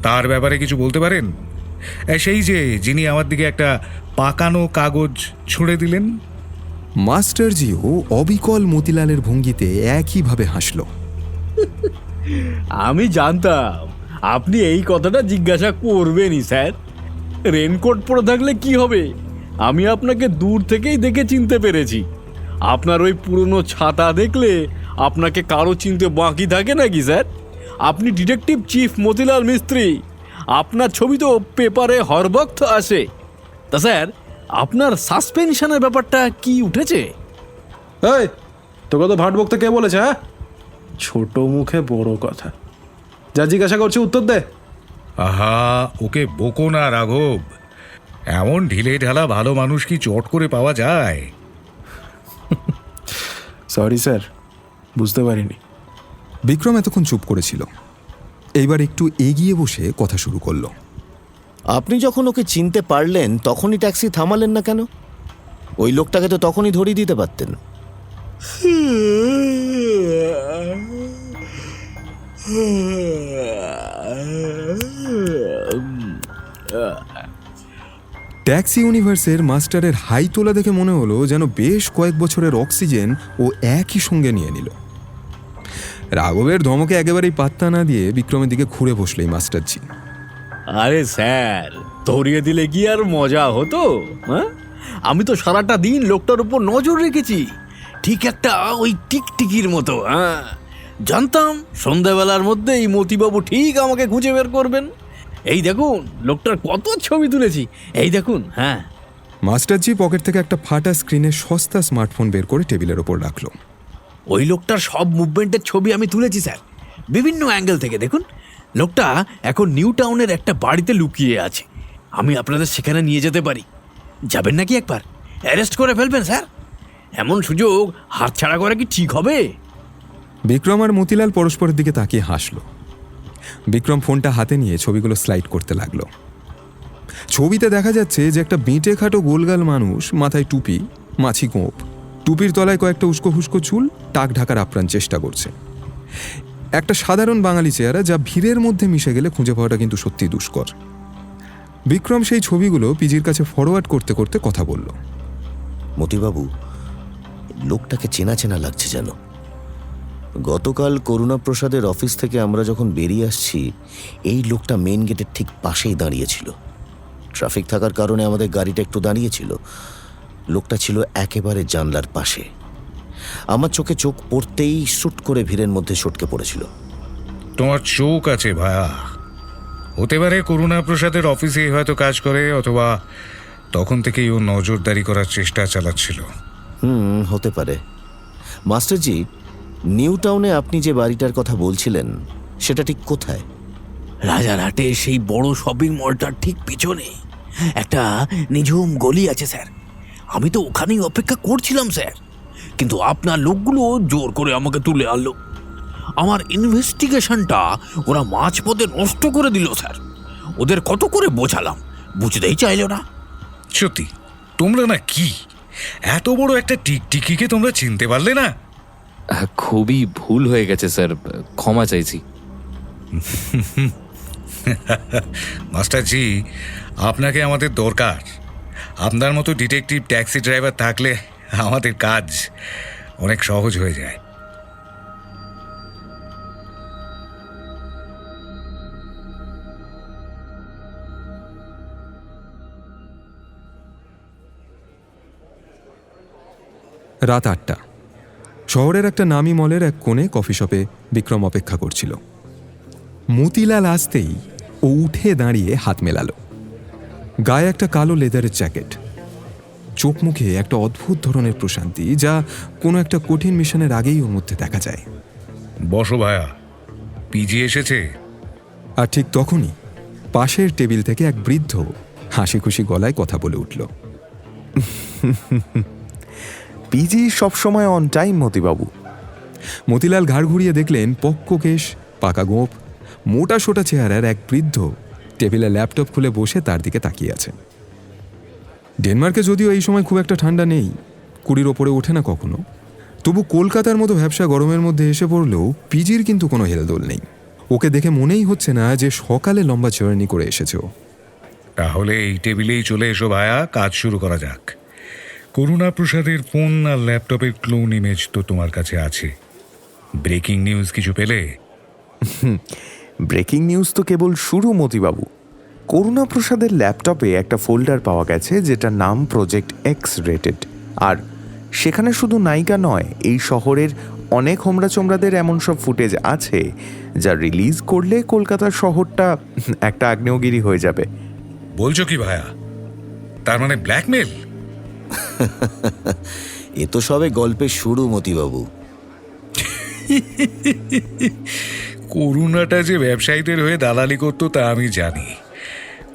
তার ব্যাপারে কিছু বলতে পারেন? সেই যে যিনি আমার দিকে একটা পাকানো কাগজ ছুঁড়ে দিলেন। মাস্টারজিও অবিকল মতিলালের ভঙ্গিতে একইভাবে হাসল। আমি জানতাম আপনি এই কথাটা জিজ্ঞাসা করবেনই স্যার। রেনকোট পরে থাকলে কি হবে? আমি আপনাকে দূর থেকেই দেখে চিনতে পেরেছি। আপনার ওই পুরনো ছাতা দেখলে আপনাকে কারো চিনতে বাকি থাকে নাকি স্যার? আপনি ডিটেকটিভ চিফ মতিলাল মিস্ত্রি। আপনার ছবি তো পেপারে হর বক্ত আসে। তা স্যার, আপনার সাসপেনশনের ব্যাপারটা কি উঠেছে? এই, তোকে তো ভাট বকতে কে বলেছে? হ্যাঁ, ছোট মুখে বড় কথা। যা জিজ্ঞাসা করছি উত্তর দে। আহা, ওকে বকো না রাঘব। এমন ঢিলে ঢালা ভালো মানুষ কি চট করে পাওয়া যায়? সরি স্যার, বুঝতে পারিনি। বিক্রম এতক্ষণ চুপ করেছিল, এইবার একটু এগিয়ে বসে কথা শুরু করলো। আপনি যখন ওকে চিনতে পারলেন তখনই ট্যাক্সি থামালেন না কেন? ওই লোকটাকে তো তখনই ধরিয়ে দিতে পারতেন। ট্যাক্সি ইউনিভার্সের মাস্টারের হাই তোলা দেখে মনে হলো যেন বেশ কয়েক বছরের অক্সিজেন ও একই সঙ্গে নিয়ে নিল। রাঘবের ধমকে একেবারেই পাত্তা না দিয়ে বিক্রমের দিকে ঘুরে বসলেই মাস্টারজি। আরে স্যার, ধরিয়ে দিলে কি আর মজা হতো? হ্যাঁ, আমি তো সারাটা দিন লোকটার উপর নজর রেখেছি, ঠিক একটা ওই টিকটিকির মতো। হ্যাঁ, জানতাম সন্ধ্যাবেলার মধ্যে এই মতিবাবু ঠিক আমাকে খুঁজে বের করবেন। এই দেখুন লোকটার কত ছবি তুলেছি, এই দেখুন। হ্যাঁ, মাস্টারজি পকেট থেকে একটা ফাটা স্ক্রিনে সস্তা স্মার্টফোন বের করে টেবিলের ওপর রাখলো। ওই লোকটার সব মুভমেন্টের ছবি আমি তুলেছি স্যার, বিভিন্ন অ্যাঙ্গেল থেকে। দেখুন, লোকটা এখন নিউ টাউনের একটা বাড়িতে লুকিয়ে আছে। আমি আপনাদের সেখানে নিয়ে যেতে পারি, যাবেন নাকি? একবার অ্যারেস্ট করে ফেলবেন স্যার। এমন সুযোগ হাতছাড়া করা কি ঠিক হবে? বিক্রম আর মতিলাল পরস্পরের দিকে তাকিয়ে হাসল। বিক্রম ফোনটা হাতে নিয়ে ছবিগুলো স্লাইড করতে লাগলো। ছবিতে দেখা যাচ্ছে যে একটা বেঁটে খাটো গোলগাল মানুষ, মাথায় টুপি, মাছি গোঁপ, টুপির তলায় কয়েকটা উস্কো হুস্কো চুল, টাক ঢাকার আপ্রাণ চেষ্টা করছে। একটা সাধারণ বাঙালি চেহারা, যা ভিড়ের মধ্যে মিশে গেলে খুঁজে পাওয়াটা কিন্তু সত্যি দুষ্কর। বিক্রম সেই ছবিগুলো পিজির কাছে ফরওয়ার্ড করতে করতে কথা বলল। মতিবাবু, লোকটাকে চেনা চেনা লাগছে যেন। গতকাল করুণাপ্রসাদের অফিস থেকে আমরা যখন বেরিয়ে আসছি, এই লোকটা মেন গেটের ঠিক পাশেই দাঁড়িয়েছিল। ট্রাফিক থাকার কারণে আমাদের গাড়িটা একটু দাঁড়িয়েছিল। লোকটা ছিল একেবারে জানলার পাশে। আমার চোখে চোখ পড়তেই শুট করে ভিড়ের মধ্যে সটকে পড়েছিল। তোমার চোখ আছে ভায়া। হতে পারে করুণাপ্রসাদের অফিসে হয়তো কাজ করে, অথবা তখন থেকেই ও নজরদারি করার চেষ্টা চালাচ্ছিল। হতে পারে। মাস্টারজি, নিউ টাউনে আপনি যে বাড়িটার কথা বলছিলেন সেটা ঠিক কোথায়? রাজারহাটে সেই বড় শপিং মলটার ঠিক পিছনে একটা নিঝুম গলি আছে স্যার। আমি তো ওখানেই অপেক্ষা করছিলাম স্যার, কিন্তু আপনার লোকগুলো জোর করে আমাকে তুলে আনলো। আমার ইনভেস্টিগেশনটা ওরা মাঝপথে নষ্ট করে দিল স্যার। ওদের কত করে বোঝালাম, বুঝতেই চাইল না। সত্যি, তোমরা না কি এত বড় একটা টিকটিকিকে তোমরা চিনতে পারলে না? খুবই ভুল হয়ে গেছে স্যার, ক্ষমা চাইছি। মাস্টারজি, আপনাকে আমাদের দরকার। আপনার মতো ডিটেকটিভ ট্যাক্সি ড্রাইভার থাকলে আমাদের কাজ অনেক সহজ হয়ে যায়। রাত 8টা। শহরের একটা নামি মলের এক কোণে কফি শপে বিক্রম অপেক্ষা করছিল। মতিলাল আসতেই ও উঠে দাঁড়িয়ে হাত মেলালো। গায়ে একটা কালো লেদারের জ্যাকেট, চোখ মুখে একটা অদ্ভুত ধরনের প্রশান্তি, যা কোনো একটা কঠিন মিশনের আগেই ওর মধ্যে দেখা যায়। বসো ভায়া, পিজি এসেছে। আর ঠিক তখনই পাশের টেবিল থেকে এক বৃদ্ধ হাসি খুশি গলায় কথা বলে উঠল। পিজি সবসময় অন টাইম মতিবাবু। মতিলাল ঘাড় ঘুরিয়ে দেখলেন পক্ক কেশ, পাকা গোঁপ, মোটা সোটা চেহারার এক বৃদ্ধ টেবিলে ল্যাপটপ খুলে বসে তার দিকে তাকিয়ে আছে। ডেনমার্কে যদিও এই সময় খুব একটা ঠান্ডা নেই, 20 ওপরে ওঠে না কখনো, তবু কলকাতার মতো ব্যবসা গরমের মধ্যে এসে পড়লেও পিজির কিন্তু কোনো হেলদোল নেই। ওকে দেখে মনেই হচ্ছে না যে সকালে লম্বা জার্নি করে এসেছে ও। তাহলে এই টেবিলেই চলে এসো ভায়া, কাজ শুরু করা যাক। করুণাপ্রসাদের ফোন আর ল্যাপটপের ক্লোন ইমেজ তো তোমার কাছে আছে। ব্রেকিং নিউজ কিছু পেলে? ব্রেকিং নিউজ তো কেবল শুরু মতিবাবু। করুণা প্রসাদের ল্যাপটপে একটা ফোল্ডার পাওয়া গেছে যেটার নাম প্রজেক্ট এক্স রেটেড। আর সেখানে শুধু নায়িকা নয়, এই শহরের অনেক হোমরা চোমরাদের এমন সব ফুটেজ আছে যা রিলিজ করলে কলকাতার শহরটা একটা আগ্নেয়গিরি হয়ে যাবে। বলছো কি ভায়া? তার মানে ব্ল্যাকমেল? এ তো সবে গল্পের শুরু মতিবাবু। করুণাটা যে ব্যবসায়ীদের হয়ে দালালি করতো তা আমি জানি।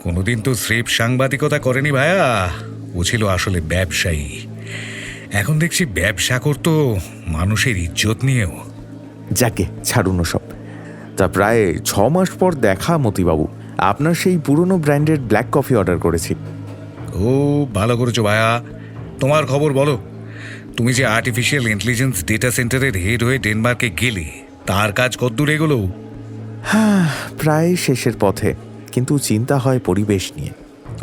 কোনোদিন তো স্রেফ সাংবাদিকতা করেনি ভায়া, ও ছিল আসলে ব্যবসায়ী। এখন দেখছি ব্যবসা করতো মানুষের ইজ্জত নিয়েও। যাকে ছাড়ুন সব। তা প্রায় 6 মাস পর দেখা মতিবাবু, আপনার সেই পুরনো ব্র্যান্ডের ব্ল্যাক কফি অর্ডার করেছি। ও ভালো করেছো ভায়া। তোমার খবর বলো। তুমি যে আর্টিফিশিয়াল ইন্টেলিজেন্স ডেটা সেন্টারের হেড হয়ে ডেনমার্কে গেলে, তার কাজ কতদূর এগোলো? হ্যাঁ, প্রায় শেষের পথে, কিন্তু চিন্তা হয় পরিবেশ নিয়ে।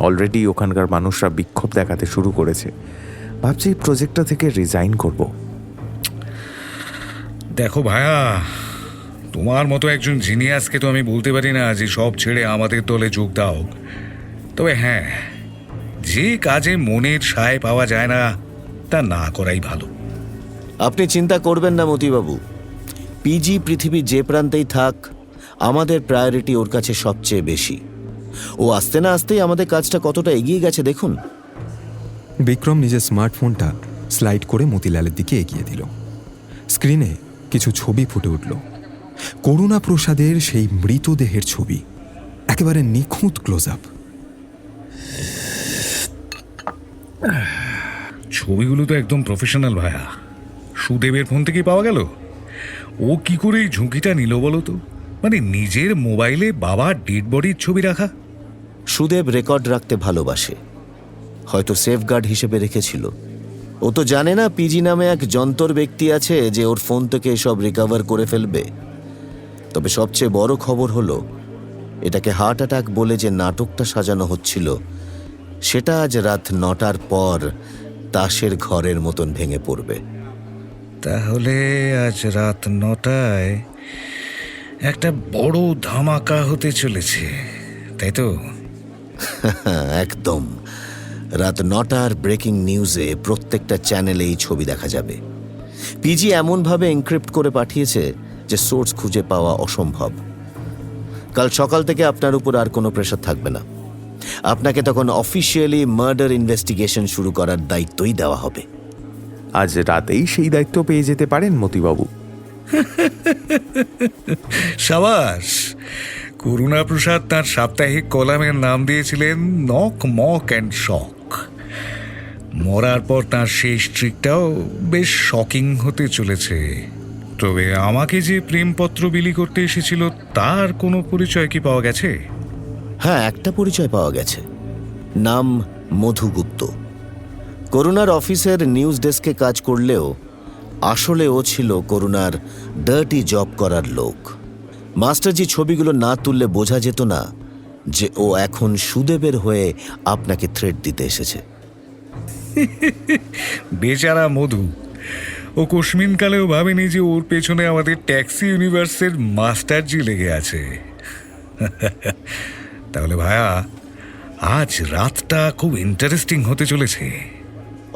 অলরেডি ওখানকার মানুষরা বিক্ষোভ দেখাতে শুরু করেছে। ভাবছি প্রজেক্টটা থেকে রিজাইন করব। দেখো ভায়া, তোমার মতো একজন জিনিয়াসকে তো আমি বলতে পারি না যে সব ছেড়ে আমাদের দলে যোগ দাও। তবে হ্যাঁ, যে কাজে মনের সায় পাওয়া যায় না তা না করাই ভালো। আপনি চিন্তা করবেন না মতিবাবু। পিজি পৃথিবীর যে প্রান্তেই থাক, আমাদের প্রায়োরিটি ওর কাছে সবচেয়ে বেশি। ও আসতে না আসতেই আমাদের কাজটা কতটা এগিয়ে গেছে দেখুন। বিক্রম নিজের স্মার্টফোনটা স্লাইড করে মতিলালের দিকে এগিয়ে দিল। স্ক্রিনে কিছু ছবি ফুটে উঠল। করুণা প্রসাদের সেই মৃতদেহের ছবি, একেবারে নিখুঁত ক্লোজ আপ। ছবিগুলো তো একদম প্রফেশনাল ভায়া। সুদেবের ফোন থেকে পাওয়া গেল। ও কি করে এই ঝুঁকিটা নিল বলো তো? মানে নিজের মোবাইলে বাবার ডেড বডির ছবি রাখা। সুদেব রেকর্ড রাখতে ভালোবাসে, হয়তো সেফগার্ড হিসেবে রেখেছিল। ও তো জানে না পিজি নামে এক যন্তর ব্যক্তি আছে যে ওর ফোন থেকে এসব রিকভার করে ফেলবে। তবে সবচেয়ে বড় খবর হলো, এটাকে হার্ট অ্যাটাক বলে যে নাটকটা সাজানো হচ্ছিল, সেটা আজ রাত 9টার পর তাসের ঘরের মতন ভেঙে পড়বে। তাহলে আজ রাত 9টায় একটা বড় ধামাকা হতে চলেছে, তাই তো? একদম। রাত 9টার ব্রেকিং নিউজে প্রত্যেকটা চ্যানেলে এই ছবি দেখা যাবে। পিজি এমনভাবে এনক্রিপ্ট করে পাঠিয়েছে যে সোর্স খুঁজে পাওয়া অসম্ভব। কাল সকাল থেকে আপনার উপর আর কোনো প্রেশার থাকবে না। আপনাকে তখন অফিসিয়ালি মার্ডার ইনভেস্টিগেশন শুরু করার দায়িত্বই দেওয়া হবে। আজ রাতেই সেই দায়িত্ব পেয়ে যেতে পারেন মতিবাবু। সাবাস। করুণা প্রসাদ তার সাপ্তাহিক কলামের নাম দিয়েছিলেন নক, মক অ্যান্ড শক। মরার পর তার শেষ ট্রিকটাও বেশ শকিং হতে চলেছে। তবে আমাকে যে প্রেমপত্র বিলি করতে এসেছিল তার কোনো পরিচয় কি পাওয়া গেছে? হ্যাঁ, একটা পরিচয় পাওয়া গেছে। নাম মধু গুপ্ত। করুণার অফিসের নিউজ ডেস্কে কাজ করলেও আসলে ও ছিল করুণার ডার্টি জব করার লোক। মাস্টারজি ছবিগুলো না তুললে বোঝা যেত না যে ও এখন সুদেবের হয়ে আপনাকে থ্রেট দিতে এসেছে। বেচারা মধু, ও কোশমিনকালেও ভাবেনি যে ওর পেছনে আমাদের ট্যাক্সি ইউনিভার্সের মাস্টারজি লেগে আছে। তাহলে ভায়া, আজ রাতটা খুব ইন্টারেস্টিং হতে চলেছে।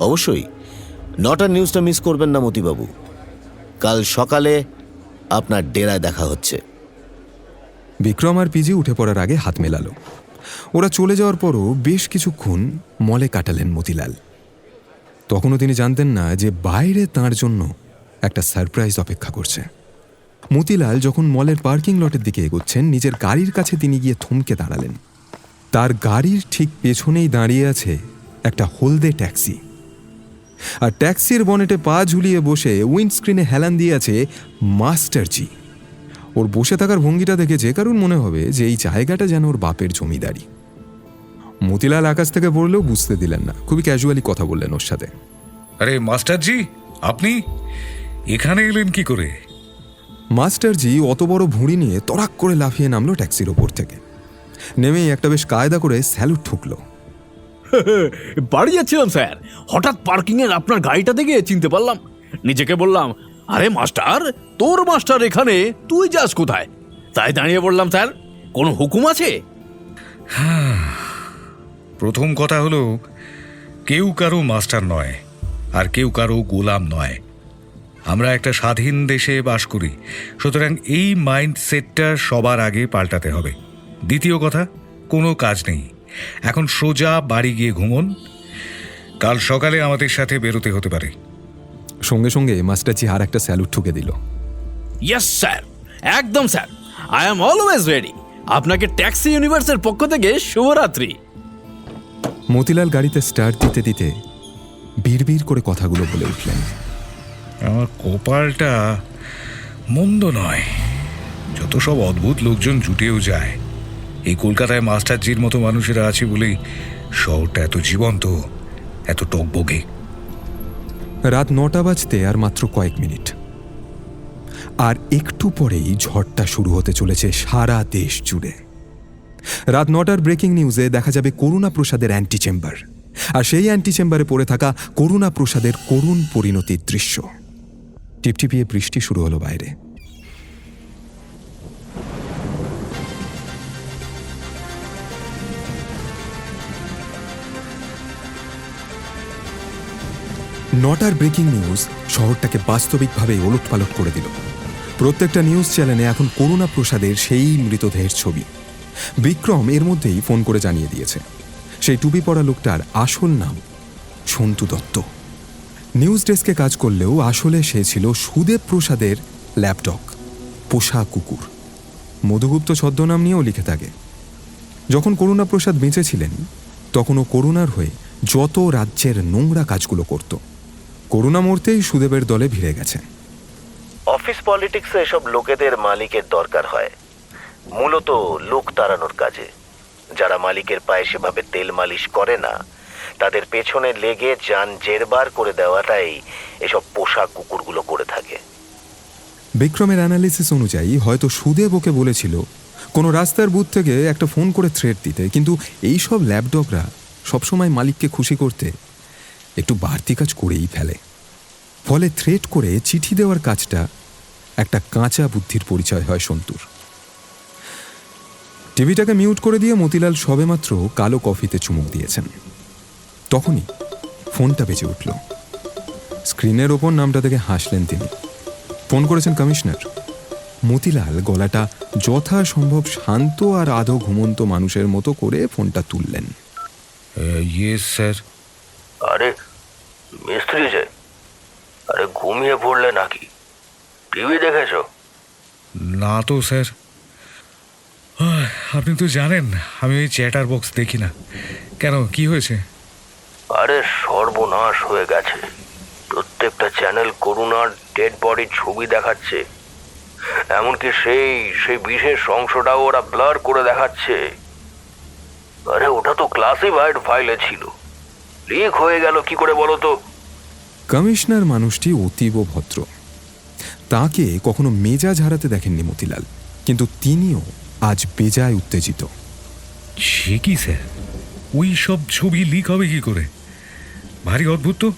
অবশ্যই 9টার নিউজটা মিস করবেন না মতিবাবু। কাল সকালে আপনার ডেরায় দেখা হচ্ছে। বিক্রম আর পিজি উঠে পড়ার আগে হাত মেলালো। ওরা চলে যাওয়ার পরও বেশ কিছুক্ষণ মলে কাটালেন মতিলাল। তখনও তিনি জানতেন না যে বাইরে তাঁর জন্য একটা সারপ্রাইজ অপেক্ষা করছে। মতিলাল যখন মলের পার্কিং লটের দিকে এগোচ্ছেন, নিজের গাড়ির কাছে তিনি গিয়ে থমকে দাঁড়ালেন। তার গাড়ির ঠিক পেছনেই দাঁড়িয়ে আছে একটা হলদে ট্যাক্সি, আর ট্যাক্সির বনেটে পা ঝুলিয়ে বসে উইন্ডস্ক্রিনে হেলান দিয়ে আছে মাস্টারজি। ওর বসে থাকার ভঙ্গিটা দেখে যে কারণ মনে হবে যে এই জায়গাটা যেন ওর বাপের জমিদারি। মতিলাল আকাশ থেকে পড়লেও বুঝতে দিলেন না, খুবই ক্যাজুয়ালি কথা বললেন ওর সাথে। আরে মাস্টারজি, আপনি এখানে এলেন কি করে? মাস্টারজি অত বড় ভুঁড়ি নিয়ে তড়াক করে লাফিয়ে নামলো ট্যাক্সির ওপর থেকে। নেমেই একটা বেশ কায়দা করে স্যালুট ঠুকলো। বাড়ি যাচ্ছিলাম স্যার, হঠাৎ পার্কিংয়ের আপনার গাড়িটা দেখে চিনতে পারলাম। নিজেকে বললাম, আরে মাস্টার, তোর মাস্টার এখানে, তুই যাস কোথায়? তাই দাঁড়িয়ে বললাম, স্যার কোনো হুকুম আছে? প্রথম কথা হলো, কেউ কারো মাস্টার নয় আর কেউ কারো গোলাম নয়। আমরা একটা স্বাধীন দেশে বাস করি, সুতরাং এই মাইন্ডসেটটা সবার আগে পাল্টাতে হবে। দ্বিতীয় কথা, কোনো কাজ নেই, এখন সোজা বাড়ি গিয়ে ঘুমোন। কাল সকালে আমাদের সাথে বেরোতে হতে পারে। সঙ্গে সঙ্গে মাস্টারজি আর একটা স্যালুট ঠুকে দিল। ইয়েস স্যার, একদম sir, I am always ready. আপনাকে ট্যাক্সি ইউনিভার্সের পক্ষ থেকে শুভরাত্রি। মতিলাল গাড়িতে স্টার্ট দিতে দিতে বিড়বিড় করে কথাগুলো বলে উঠলেন। আমার কপালটা মন্দ নয়, যত সব অদ্ভুত লোকজন জুটেও যায়। এই কলকাতায় মাস্টারজির মতো মানুষেরা আছে বলেই শহরটা এত জীবন্ত, এত টকবগে। রাত 9টা বাজতে আর মাত্র কয়েক মিনিট, আর একটু পরেই ঝড়টা শুরু হতে চলেছে সারা দেশ জুড়ে। রাত 9টার ব্রেকিং নিউজে দেখা যাবে করুণা প্রসাদের অ্যান্টি চেম্বার, আর সেই অ্যান্টি চেম্বারে পড়ে থাকা করুণা প্রসাদের করুণ পরিণতির দৃশ্য। টিপটিপিয়ে বৃষ্টি শুরু হলো বাইরে। নটার ব্রেকিং নিউজ শহরটাকে বাস্তবিকভাবে ওলটপালট করে দিল। প্রত্যেকটা নিউজ চ্যানেলে এখন করুণা প্রসাদের সেই মৃতদেহের ছবি। বিক্রম এর মধ্যেই ফোন করে জানিয়ে দিয়েছে সেই টুপি পরা লোকটার আসল নাম সন্তু দত্ত। নিউজ ডেস্কে কাজ করলেও আসলে সে ছিল সুদেব প্রসাদের ল্যাপডগ, পোষা কুকুর। মধুগুপ্ত ছদ্মনাম নিয়েও লিখে থাকে। যখন করুণা প্রসাদ বেঁচে ছিলেন তখনও করুণার হয়ে যত রাজ্যের নোংরা কাজগুলো করত। করুণা মরতেই সুদেবের দলে ভিড়ে গেছে। অফিস পলিটিক্সে এসব লোকেদের মালিকের দরকার হয়, মূলত লোক তাড়ানোর কাজে। যারা মালিকের পায়ে সেভাবে তেল মালিশ করে না, তাদের পেছনে লেগে যান জেরবার করে দেওয়াটাই এসব পোষা কুকুরগুলো করে থাকে। বিক্রমের অ্যানালিসিস অনুযায়ী হয়তো সুদেব ওকে বলেছিল কোনো রাস্তার বুথ থেকে একটা ফোন করে থ্রেট দিতে, কিন্তু এইসব ল্যাপডগরা সবসময় মালিককে খুশি করতে একটু বাড়তি কাজ করেই ফেলে। ফলে থ্রেট করে চিঠি দেওয়ার কাজটা একটা কাঁচা বুদ্ধির পরিচয় হয় সন্তুর। টিভিটাকে মিউট করে দিয়ে মতিলাল সবেমাত্র কালো কফিতে চুমুক দিয়েছেন, তখনই ফোনটা বেজে উঠল। স্ক্রিনের ওপর নামটা দেখে হাসলেন তিনি। ফোন করেছেন কমিশনার। মতিলাল গলাটা যথাসম্ভব শান্ত আর আধো ঘুমন্ত মানুষের মতো করে ফোনটা তুললেন। Yes sir. আরে মিস্ত্রি যে, আরে ঘুমিয়ে পড়লে নাকি? টিভি দেখেছ? না তো স্যার, আপনি তো জানেন আমি ওই চ্যাটার বক্স দেখি না। কেন, কি হয়েছে? আরে সর্বনাশ হয়ে গেছে। প্রত্যেকটা চ্যানেল করুণার ডেড বডির ছবি দেখাচ্ছে, এমনকি সেই বিশেষ অংশটাও ওরা ব্লার করে দেখাচ্ছে। আরে ওটা তো ক্লাসিফাইড ফাইলে ছিল, লিক হয়ে গেল কি করে বলো তো? কমিশনার মানুষটি অতীব ভদ্র, তাকে কখনো মেজাজ হারাতে দেখেননি মতিলাল, কিন্তু তিনিও আজ বেজায় উত্তেজিত। সে কি স্যার, ওই সব ছবি লিক হবে কি করে? ভারী অদ্ভুত তো।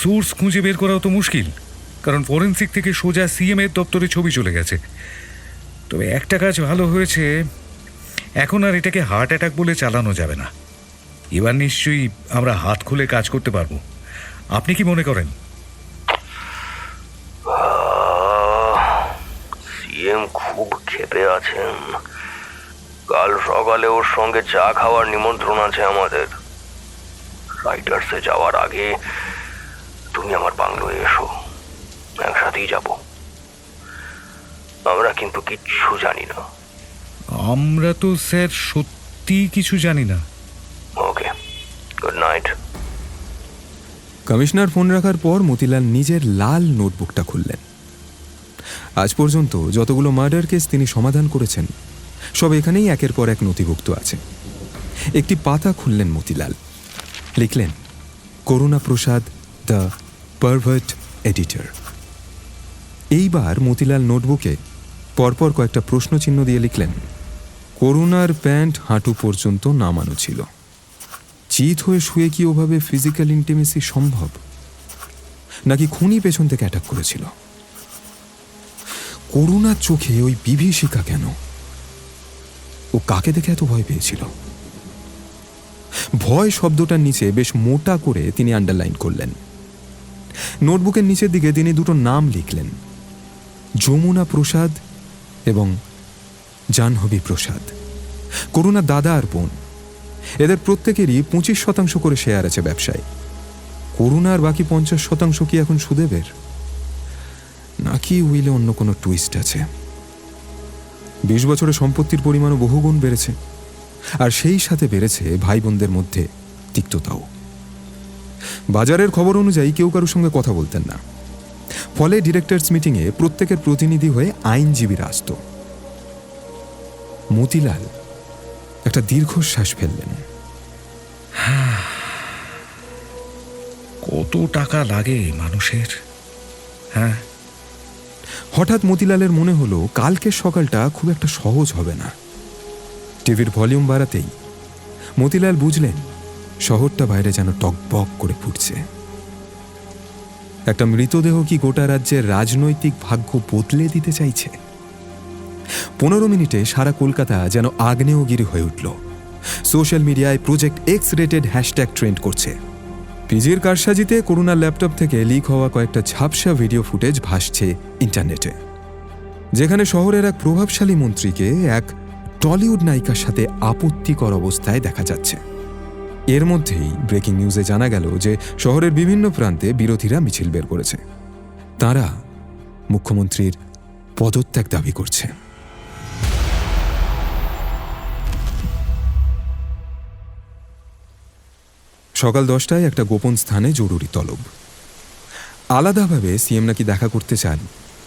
সোর্স খুঁজে বের করাও তো মুশকিল, কারণ ফরেন্সিক থেকে সোজা সিএম এর দপ্তরে ছবি চলে গেছে। তবে একটা কাজ ভালো হয়েছে, এখন আর এটাকে হার্ট অ্যাটাক বলে চালানো যাবে না। এবার নিশ্চয়ই আমরা হাত খুলে কাজ করতে পারবো। আপনি কি মনে করেন? সিএম খুব ক্ষেপে আছেন। কাল সকালে ওর সঙ্গে চা খাওয়ার নিমন্ত্রণ আছে আমাদের। রাইটার্সে যাওয়ার আগে তুমি আমার বাংলোয় এসো, একসাথেই যাব। আমরা কিন্তু কিচ্ছু জানি না। আমরা তো স্যার সত্যি কিছু জানি না। ওকে, গুড নাইট। কমিশনার ফোন রাখার পর মতিলাল নিজের লাল নোটবুকটা খুললেন। আজ পর্যন্ত যতগুলো মার্ডার কেস তিনি সমাধান করেছেন সব এখানেই একের পর এক নথিভুক্ত আছে। একটি পাতা খুললেন মতিলাল, লিখলেন করুণা প্রসাদ, দ্য পারভার্ট এডিটর। এইবার মতিলাল নোটবুকে পরপর কয়েকটা প্রশ্নচিহ্ন দিয়ে লিখলেন করুণার প্যান্ট হাঁটু পর্যন্ত নামানো ছিল। চিত হয়ে শুয়ে কি ওভাবে ফিজিক্যাল ইন্টিমেসি সম্ভব, নাকি খুনি পেছন থেকে অ্যাটাক করেছিল? করুণার চোখে ওই বিভীষিকা কেন? ও কাকে দেখে এত ভয় পেয়েছিল? ভয় শব্দটার নিচে বেশ মোটা করে তিনি আন্ডারলাইন করলেন। নোটবুকের নিচের দিকে তিনি দুটো নাম লিখলেন, যমুনা প্রসাদ এবং জাহ্নবী প্রসাদ। করুণার দাদা আর বোন, এদের প্রত্যেকেরই 25% করে শেয়ার আছে ব্যবসায়। করুণার বাকি 50% কি এখন সুদেবের, নাকি উইলে অন্য কোনো টুইস্ট আছে? 20 বছরে সম্পত্তির পরিমাণও বহুগুণ বেড়েছে, আর সেই সাথে বেড়েছে ভাই বোনদের মধ্যে তিক্ততাও। বাজারের খবর অনুযায়ী কেউ কারোর সঙ্গে কথা বলতেন না, ফলে ডিরেক্টরস মিটিংয়ে প্রত্যেকের প্রতিনিধি হয়ে আইনজীবীরা আসত। মতিলাল একটা দীর্ঘশ্বাস ফেললেন। কত টাকা লাগে মানুষের, হ্যাঁ। হঠাৎ মতিলালের মনে হলো কালকের সকালটা খুব একটা সহজ হবে না। টিভির ভলিউম বাড়াতেই মতিলাল বুঝলেন শহরটা বাইরে যেন টকবক করে ফুটছে। একটা মৃতদেহ কি গোটা রাজ্যের রাজনৈতিক ভাগ্য বদলে দিতে চাইছে? 15 মিনিটে সারা কলকাতা যেন আগ্নেয়গিরি হয়ে উঠল। সোশ্যাল মিডিয়ায় project x rated hashtag trend করছে। পিজির কারসাজিতে করুণার ল্যাপটপ থেকে লিক হওয়া কয়েকটা ঝাপসা ভিডিও ফুটেজ ভাসছে ইন্টারনেটে, যেখানে শহরের এক প্রভাবশালী মন্ত্রীকে এক টলিউড নায়িকার সাথে আপত্তিকর অবস্থায় দেখা যাচ্ছে। এর মধ্যেই ব্রেকিং নিউজে জানা গেল যে শহরের বিভিন্ন প্রান্তে বিরোধীরা মিছিল বের করেছে। তারা মুখ্যমন্ত্রীর পদত্যাগ দাবি করছে। সকাল 10টায় একটা গোপন স্থানে জরুরি তলব। আলাদাভাবে সিএম নাকি দেখা করতে চান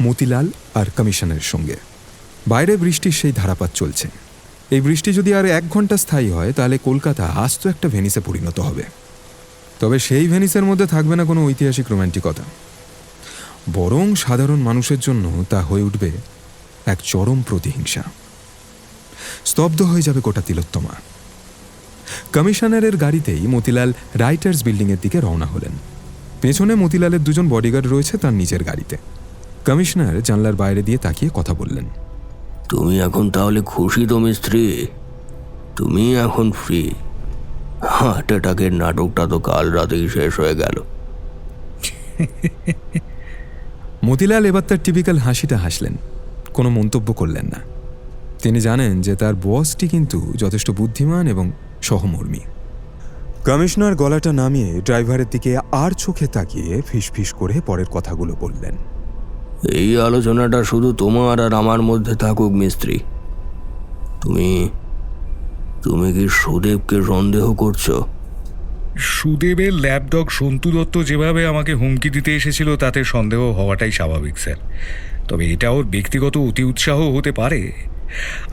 মতিলাল আর কমিশনারের সঙ্গে। বাইরে বৃষ্টির সেই ধারাপাত চলছে। এই বৃষ্টি যদি আর 1 ঘন্টা স্থায়ী হয় তাহলে কলকাতা আস্ত একটা ভেনিসে পরিণত হবে। তবে সেই ভেনিসের মধ্যে থাকবে না কোনো ঐতিহাসিক রোম্যান্টিকতা, বরং সাধারণ মানুষের জন্য তা হয়ে উঠবে এক চরম প্রতিহিংসা। স্তব্ধ হয়ে যাবে গোটা তিলোত্তমা। কমিশনারের গাড়িতেই মতিলাল রাইটার্স বিল্ডিংয়ের দিকে রওনা হলেন। পেছনে মতিলালের 2জন বডিগার্ড রয়েছে তার নিজের গাড়িতে। কমিশনার জানলার বাইরে দিয়ে তাকিয়ে কথা বললেন। তুমি এখন তাহলে খুশি তো মিস্ত্রি? তুমি এখন ফ্রি। হার্ট অ্যাটাকের নাটকটা তো কাল রাতেই শেষ হয়ে গেল। মতিলাল এবার তার টিপিক্যাল হাসিটা হাসলেন, কোনো মন্তব্য করলেন না। তিনি জানেন যে তার বসটি কিন্তু যথেষ্ট বুদ্ধিমান এবং সহমর্মী। কমিশনার গলাটা নামিয়ে ড্রাইভারের দিকে আর চোখে তাকিয়ে ফিসফিস করে পরের কথাগুলো বললেন। এই আলোচনাটা শুধু তোমার আর আমার মধ্যে থাকুক মিস্ত্রি। তুমি কি সুদেবকে সন্দেহ করছো? সুদেবের ল্যাপডগ সন্তু দত্ত যেভাবে আমাকে হুমকি দিতে এসেছিল তাতে সন্দেহ হওয়াটাই স্বাভাবিক স্যার। তবে এটা ওর ব্যক্তিগত অতি উৎসাহ হতে পারে।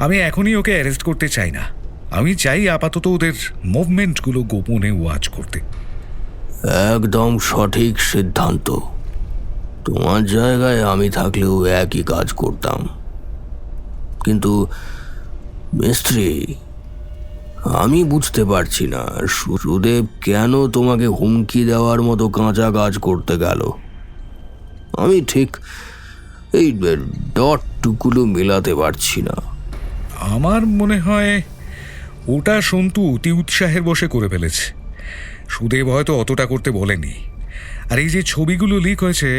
আমি এখনই ওকে অ্যারেস্ট করতে চাই না। আমি চাই আপাতত ওদের মুভমেন্টগুলো গোপনে ওয়াচ করতে। একদম সঠিক সিদ্ধান্ত। তোমার জায়গায় আমি থাকলেও একই কাজ করতাম। কিন্তু মিস্ত্রি, আমি বুঝতে পারছি না সুদেব কেন তোমাকে হুমকি দেওয়ার মতো কাঁচা কাজ করতে গেল। আমি ঠিক এই ডটটুকুলো মেলাতে পারছি না। আমার মনে হয় ওটা সন্তু অতি উৎসাহের বসে করে ফেলেছে। সুদেব হয়তো অতটা করতে বলেনি। আর এই যে ছবিগুলো লিক হয়েছে,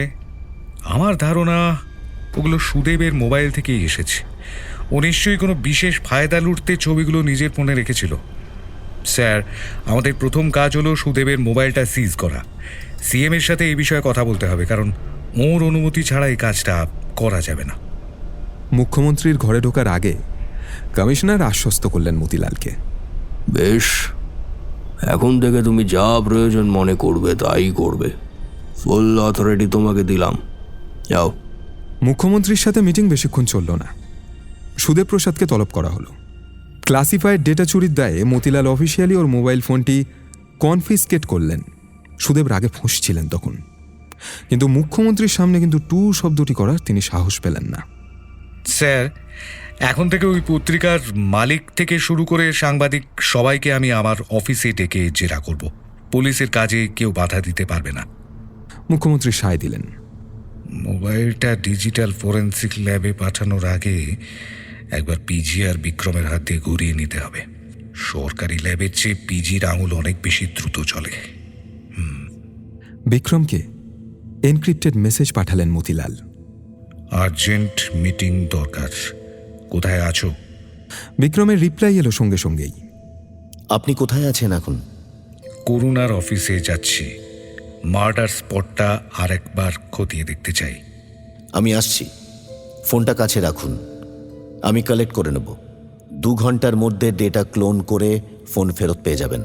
আমার ধারণা ওগুলো সুদেবের মোবাইল থেকেই এসেছে। ও নিশ্চয়ই কোনো বিশেষ ফায়দা লুটতে ছবিগুলো নিজের ফোনে রেখেছিল। স্যার, আমাদের প্রথম কাজ হলো সুদেবের মোবাইলটা সিজ করা। সিএম এর সাথে এই বিষয়ে কথা বলতে হবে, কারণ ওর অনুমতি ছাড়া এই কাজটা করা যাবে না। মুখ্যমন্ত্রীর ঘরে ঢোকার আগে কমিশনার আশ্বস্ত করলেন মতিলালকে। বেশ, এখন থেকে তুমি যা প্রয়োজন মনে করবে তাই করবে। ফুল অথরিটি তোমাকে দিলাম, যাও। মুখ্যমন্ত্রীর সাথে মিটিং বেশিক্ষণ চলল না। সুদেব প্রসাদকে তলব করা হলো। ক্লাসিফাইড ডেটা চুরির দায়ে মতিলাল অফিসিয়ালি ওর মোবাইল ফোনটি কনফিসকেট করলেন। সুদেব রাগে ফুঁসছিলেন তখন, কিন্তু মুখ্যমন্ত্রীর সামনে কিন্তু টু শব্দটি করার তিনি সাহস পেলেন না। স্যার, এখন থেকে ওই পত্রিকার মালিক থেকে শুরু করে সাংবাদিক সবাইকে আমি আমার অফিসে ডেকে জেরা করব। পুলিশের কাজে কেউ বাধা দিতে পারবে না। মুখ্যমন্ত্রী সায় দিলেন। মোবাইলটা ডিজিটাল ফরেন্সিক ল্যাবে পাঠানোর আগে একবার পিজি আর বিক্রমের হাত দিয়ে ঘুরিয়ে নিতে হবে। সরকারি ল্যাবের চেয়ে পিজির আঙুল অনেক বেশি দ্রুত চলে। বিক্রমকে এনক্রিপ্টেড মেসেজ পাঠালেন মতিলাল। আর্জেন্ট মিটিং দরকার, কোথায় আছো? বিক্রমের রিপ্লাই এলো সঙ্গে সঙ্গেই। আপনি কোথায় আছেন এখন? করুণার অফিসে যাচ্ছি, মার্ডার স্পটটা আরেকবার খতিয়ে দেখতে চাই। আমি আসছি, ফোনটা কাছে রাখুন, আমি কালেক্ট করে নেব। 2 ঘন্টার মধ্যে ডেটা ক্লোন করে ফোন ফেরত পেয়ে যাবেন।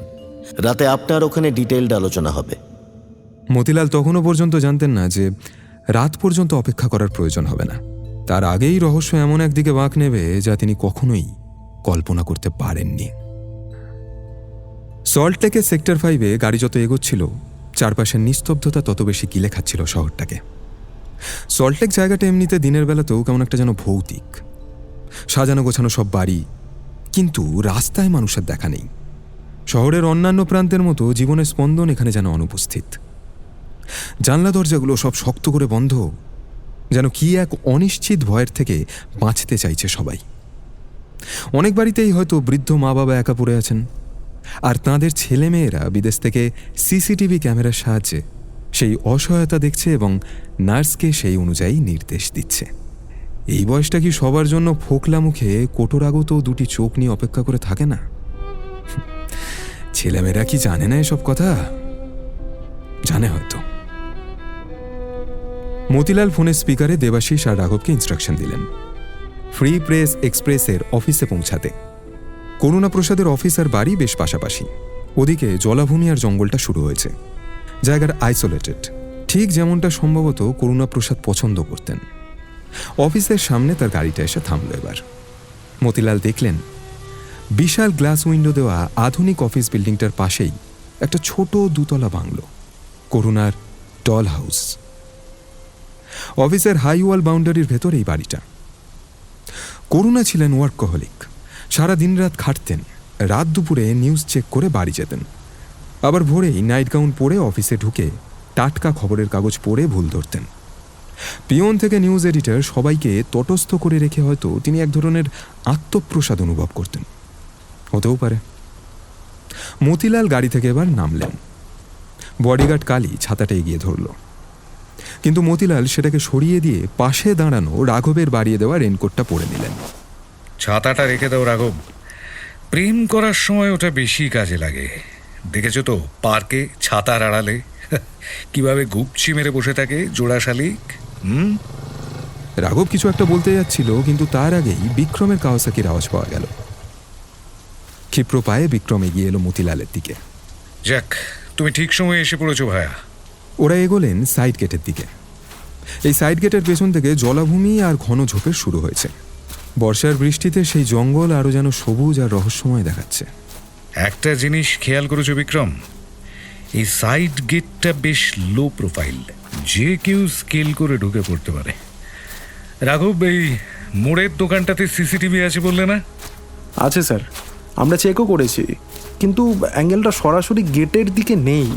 রাতে আপনার ওখানে ডিটেইলড আলোচনা হবে। মতিলাল তখনও পর্যন্ত জানতেন না যে রাত পর্যন্ত অপেক্ষা করার প্রয়োজন হবে না। তার আগেই রহস্য এমন একদিকে বাঁক নেবে যা তিনি কখনোই কল্পনা করতে পারেননি। সল্টলেকের সেক্টর 5-এ গাড়ি যত এগোচ্ছিল, চারপাশের নিস্তব্ধতা তত বেশি গিলে খাচ্ছিল শহরটাকে। সল্টলেক জায়গাটা এমনিতে দিনের বেলাতেও কেমন একটা যেন ভৌতিক, সাজানো গোছানো সব বাড়ি, কিন্তু রাস্তায় মানুষের দেখা নেই। শহরের অন্যান্য প্রান্তের মতো জীবনের স্পন্দন এখানে যেন অনুপস্থিত। জানলা দরজাগুলো সব শক্ত করে বন্ধ, যেন কি এক অনিশ্চিত ভয়ের থেকে বাঁচতে চাইছে সবাই। অনেক বাড়িতেই হয়তো বৃদ্ধ মা বাবা একা পড়ে আছেন, আর তাঁদের ছেলেমেয়েরা বিদেশ থেকে সিসিটিভি ক্যামেরার সাহায্যে সেই অসহায়তা দেখছে এবং নার্সকে সেই অনুযায়ী নির্দেশ দিচ্ছে। এই বয়সটা কি সবার জন্য ফোকলা মুখে কোটরাগত 2টি চোখ নিয়ে অপেক্ষা করে থাকে না? ছেলেমেয়েরা কি জানে না এসব কথা? জানে হয়তো। মতিলাল ফোনের স্পিকারে দেবাশিস আর রাঘবকে ইনস্ট্রাকশন দিলেন ফ্রি প্রেস এক্সপ্রেসের অফিসে পৌঁছাতে। করুণা প্রসাদের অফিস আর বাড়ি বেশ পাশাপাশি। ওদিকে জলাভূমি আর জঙ্গলটা শুরু হয়েছে। জায়গার আইসোলেটেড, ঠিক যেমনটা সম্ভবত করুণা প্রসাদ পছন্দ করতেন। অফিসের সামনে তার গাড়িটা এসে থামল। এবার মতিলাল দেখলেন বিশাল গ্লাস উইন্ডো দেওয়া আধুনিক অফিস বিল্ডিংটার পাশেই একটা ছোট 2তলা বাংলো, করুণার ডল হাউস। অফিসের হাই ওয়াল বাউন্ডারির ভেতর এই বাড়িটা। করুণা ছিলেন ওয়ার্কহলিক, সারা দিন রাত খাটতেন, রাত দুপুরে নিউজ চেক করে বাড়ি যেতেন, আবার ভোরেই নাইট গাউন পরে অফিসে ঢুকে টাটকা খবরের কাগজ পড়ে ভুল ধরতেন। পিয়ন থেকে নিউজ এডিটর সবাইকে তটস্থ করে রেখে হয়তো তিনি এক ধরনের আত্মপ্রসাদ অনুভব করতেন। হতেও পারে। মতিলাল গাড়ি থেকে এবার নামলেন। বডিগার্ড কালী ছাতাটা এগিয়ে ধরল, কিন্তু মতিলাল সেটাকে সরিয়ে দিয়ে পাশে দাঁড়ানো রাঘবের বাড়িয়ে দেওয়া রেনকোটটা পরে নিলেন। ছাতাটা রেখে দাও রাঘব, প্রেম করার সময় ওটা বেশি কাজে লাগে। দেখেছো তো পার্কে ছাতার আড়ালে কিভাবে গুপচি মেরে বসে থাকে জোড়া শালিক। রাঘব কিছু একটা বলতে যাচ্ছিল, কিন্তু তার আগেই বিক্রমের কাওয়াসাকির আওয়াজ পাওয়া গেল। ক্ষিপ্র পায়ে বিক্রম এগিয়ে এলো মতিলালের দিকে। যাক, তুমি ঠিক সময়ে এসে পড়েছো ভায়া। ওরা এগোলেন সাইড গেটের দিকে। এই সাইড গেটের পেছন থেকে জলাভূমি আর ঘন ঝোপের শুরু হয়েছে। বর্ষার বৃষ্টিতে সেই জঙ্গল আরও যেন সবুজ আর রহস্যময় দেখাচ্ছে। একটা জিনিস খেয়াল করেছো বিক্রম, এই সাইড গেটটা বেশ লো প্রোফাইল, যে কেউ স্কেল করে ঢুকে পড়তে পারে। রাঘব, এই মোড়ের দোকানটাতে সিসিটিভি আছে বললে না? আছে স্যার, আমরা চেকও করেছি, কিন্তু অ্যাঙ্গেলটা সরাসরি গেটের দিকে নেই।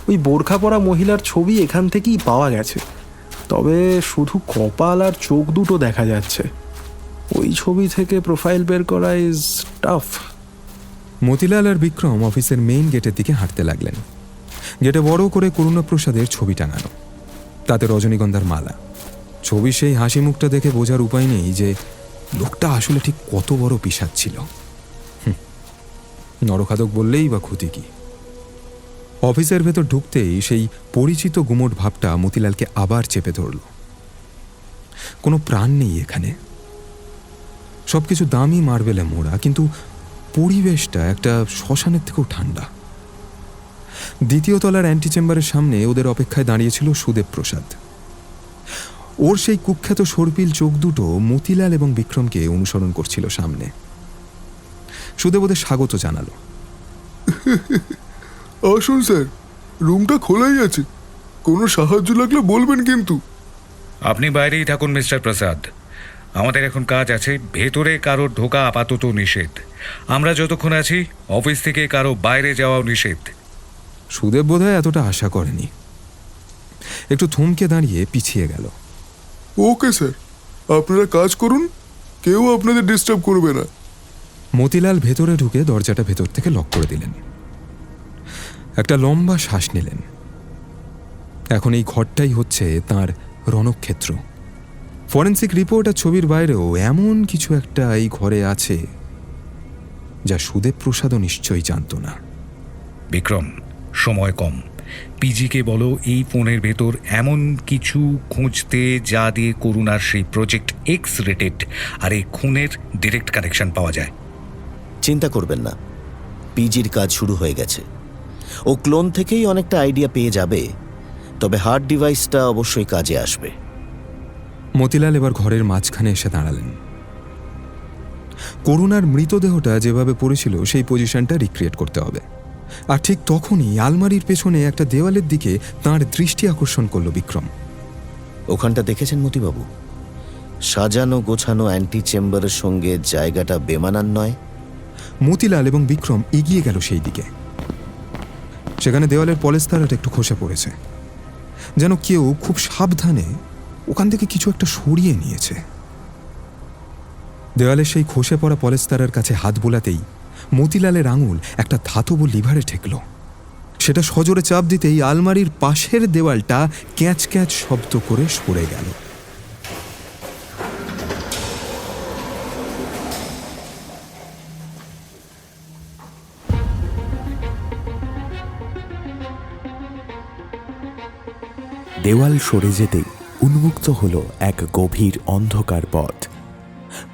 ওই বোরখা পরা মহিলার ছবি এখান থেকেই পাওয়া গেছে, তবে শুধু কপাল আর চোখ দুটো দেখা যাচ্ছে। ওই ছবি থেকে প্রোফাইল বের করা ইজ টাফ। মতিলাল আর বিক্রম অফিসের মেইন গেটের দিকে হাঁটতে লাগলেন। গেটে বড় করে করুণা প্রসাদের ছবি টাঙানো, তাতে রজনীগন্ধার মালা। ছবি সেই হাসি মুখটা দেখে বোঝার উপায় নেই যে লোকটা আসলে ঠিক কত বড় পিশাচ ছিল। নরখাদক বললেই বা ক্ষতি কি। অফিসের ভেতর ঢুকতেই সেই পরিচিত গুমোট ভাবটা মতিলালকে আবার চেপে ধরল। কোনো প্রাণ নেই এখানে, সবকিছু দামি মার্বেলে মোড়া, কিন্তু পরিবেশটা একটা শ্মশানের থেকেও ঠান্ডা। দ্বিতীয় তলার অ্যান্টি চেম্বারের সামনে ওদের অপেক্ষায় দাঁড়িয়েছিল সুদেব প্রসাদ। ওর সেই কুখ্যাত সর্পিল চোখ দুটো মতিলাল এবং বিক্রমকে অনুসরণ করছিল সামনে। সুদেব ওদের স্বাগত জানালো। আসুন স্যার, রুমটা খোলাই আছে, কোনো সাহায্য লাগলে বলবেন কিন্তু। আপনি বাইরেই থাকুন মিস্টার প্রসাদ, আমাদের এখন কাজ আছে। ভেতরে কারোর ঢোকা আপাতত নিষেধ। আমরা যতক্ষণ আছি অফিস থেকে কারো বাইরে যাওয়াও নিষেধ। সুদেব বোধহয় এতটা আশা করেনি, একটু থমকে দাঁড়িয়ে পিছিয়ে গেল। ওকে স্যার, আপনারা কাজ করুন, কেউ আপনাদের ডিস্টার্ব করবে না। মতিলাল ভেতরে ঢুকে দরজাটা ভেতর থেকে লক করে দিলেন। একটা লম্বা শ্বাস নিলেন। এখন এই ঘরটাই হচ্ছে তার রণক্ষেত্র। ফরেন্সিক রিপোর্ট আর ছবির বাইরেও এমন কিছু একটা এই ঘরে আছে যা সুদেব প্রসাদও নিশ্চয়ই জানত না। বিক্রম, সময় কম। পিজিকে বলো এই ফোনের ভেতর এমন কিছু খুঁজতে যা দিয়ে করুণার সেই প্রজেক্ট এক্স রেটেড আর এই খুনের ডিরেক্ট কানেকশন পাওয়া যায়। চিন্তা করবেন না, পিজির কাজ শুরু হয়ে গেছে। ও ক্লোন থেকেই অনেকটা আইডিয়া পেয়ে যাবে, তবে হার্ড ডিভাইসটা অবশ্যই কাজে আসবে। মতিলাল এবার ঘরের মাঝখানে এসে দাঁড়ালেন। করুণার মৃতদেহটা যেভাবে পড়েছিল সেই পজিশনটা রিক্রিয়েট করতে হবে। আর ঠিক তখনই আলমারির পেছনে একটা দেওয়ালের দিকে তার দৃষ্টি আকর্ষণ করল বিক্রম। ওখানটা দেখেছেন মতিবাবু? সাজানো গোছানো অ্যান্টি চেম্বারের সঙ্গে জায়গাটা বেমানান নয়? মতিলাল এবং বিক্রম এগিয়ে গেল সেই দিকে। সেখানে দেওয়ালের পলেস্তারাটা একটু খসে পড়েছে, যেন কেউ খুব সাবধানে ওখান থেকে কিছু একটা সরিয়ে নিয়েছে। দেওয়ালের সেই খসে পড়া পলেস্তারার কাছে হাত বোলাতেই মতিলালের আঙুল একটা ধাতব লিভারে ঠেকল। সেটা সজোরে চাপ দিতেই আলমারির পাশের দেওয়ালটা ক্যাঁচ ক্যাঁচ শব্দ করে সরে গেল। দেওয়াল সরে যেতেই উন্মুক্ত হলো এক গভীর অন্ধকার পথ।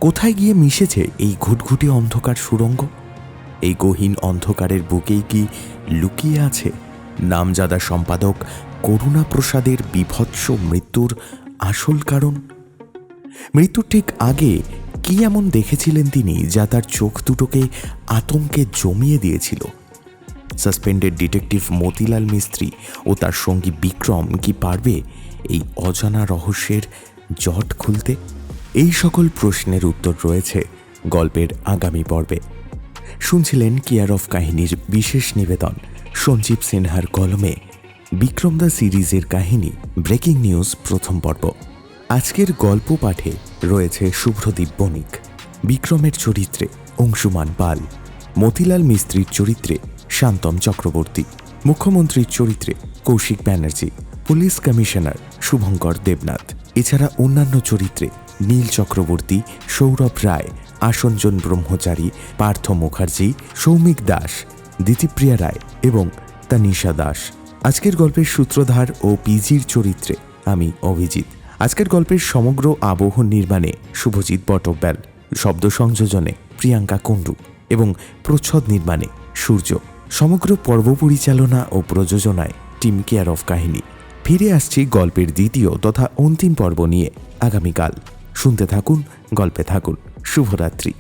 কোথায় গিয়ে মিশেছে এই ঘুটঘুটে অন্ধকার সুড়ঙ্গ? এই গহীন অন্ধকারের বুকেই কি লুকিয়ে আছে নামজাদা সম্পাদক করুণা প্রসাদের বীভৎস মৃত্যুর আসল কারণ? মৃত্যুর ঠিক আগে কি এমন দেখেছিলেন তিনি যা তার চোখ দুটোকে আতঙ্কে জমিয়ে দিয়েছিল? সাসপেন্ডেড ডিটেকটিভ মতিলাল মিস্ত্রি ও তার সঙ্গী বিক্রম কি পারবে এই অজানা রহস্যের জট খুলতে? এই সকল প্রশ্নের উত্তর রয়েছে গল্পের আগামী পর্বে। শুনছিলেন কেয়ার অফ কাহিনীর বিশেষ নিবেদন সঞ্জীব সিনহার কলমে বিক্রম দা সিরিজের কাহিনী ব্রেকিং নিউজ প্রথম পর্ব। আজকের গল্প পাঠে রয়েছে শুভ্রদীপ বণিক, বিক্রমের চরিত্রে অংশুমান পাল, মতিলাল মিস্ত্রির চরিত্রে শান্তম চক্রবর্তী, মুখ্যমন্ত্রীর চরিত্রে কৌশিক ব্যানার্জি, পুলিশ কমিশনার শুভঙ্কর দেবনাথ। এছাড়া অন্যান্য চরিত্রে নীল চক্রবর্তী, সৌরভ রায়, আসঞ্জন ব্রহ্মচারী, পার্থ মুখার্জি, সৌমিক দাস, দিতিপ্রিয়া রায় এবং তানিশা দাস। আজকের গল্পের সূত্রধার ও পিজির চরিত্রে আমি অভিজিৎ। আজকের গল্পের সমগ্র আবহ নির্মাণে শুভজিৎ বটব্যাল, শব্দ সংযোজনে প্রিয়াঙ্কা কুণ্ডু এবং প্রচ্ছদ নির্মাণে সূর্য। সমগ্র পর্ব পরিচালনা ও প্রযোজনায় টিম কেয়ার অফ কাহিনী। ফিরে আসছি গল্পের দ্বিতীয় তথা অন্তিম পর্ব নিয়ে আগামীকাল। শুনতে থাকুন, গল্পে থাকুন। শুভরাত্রি।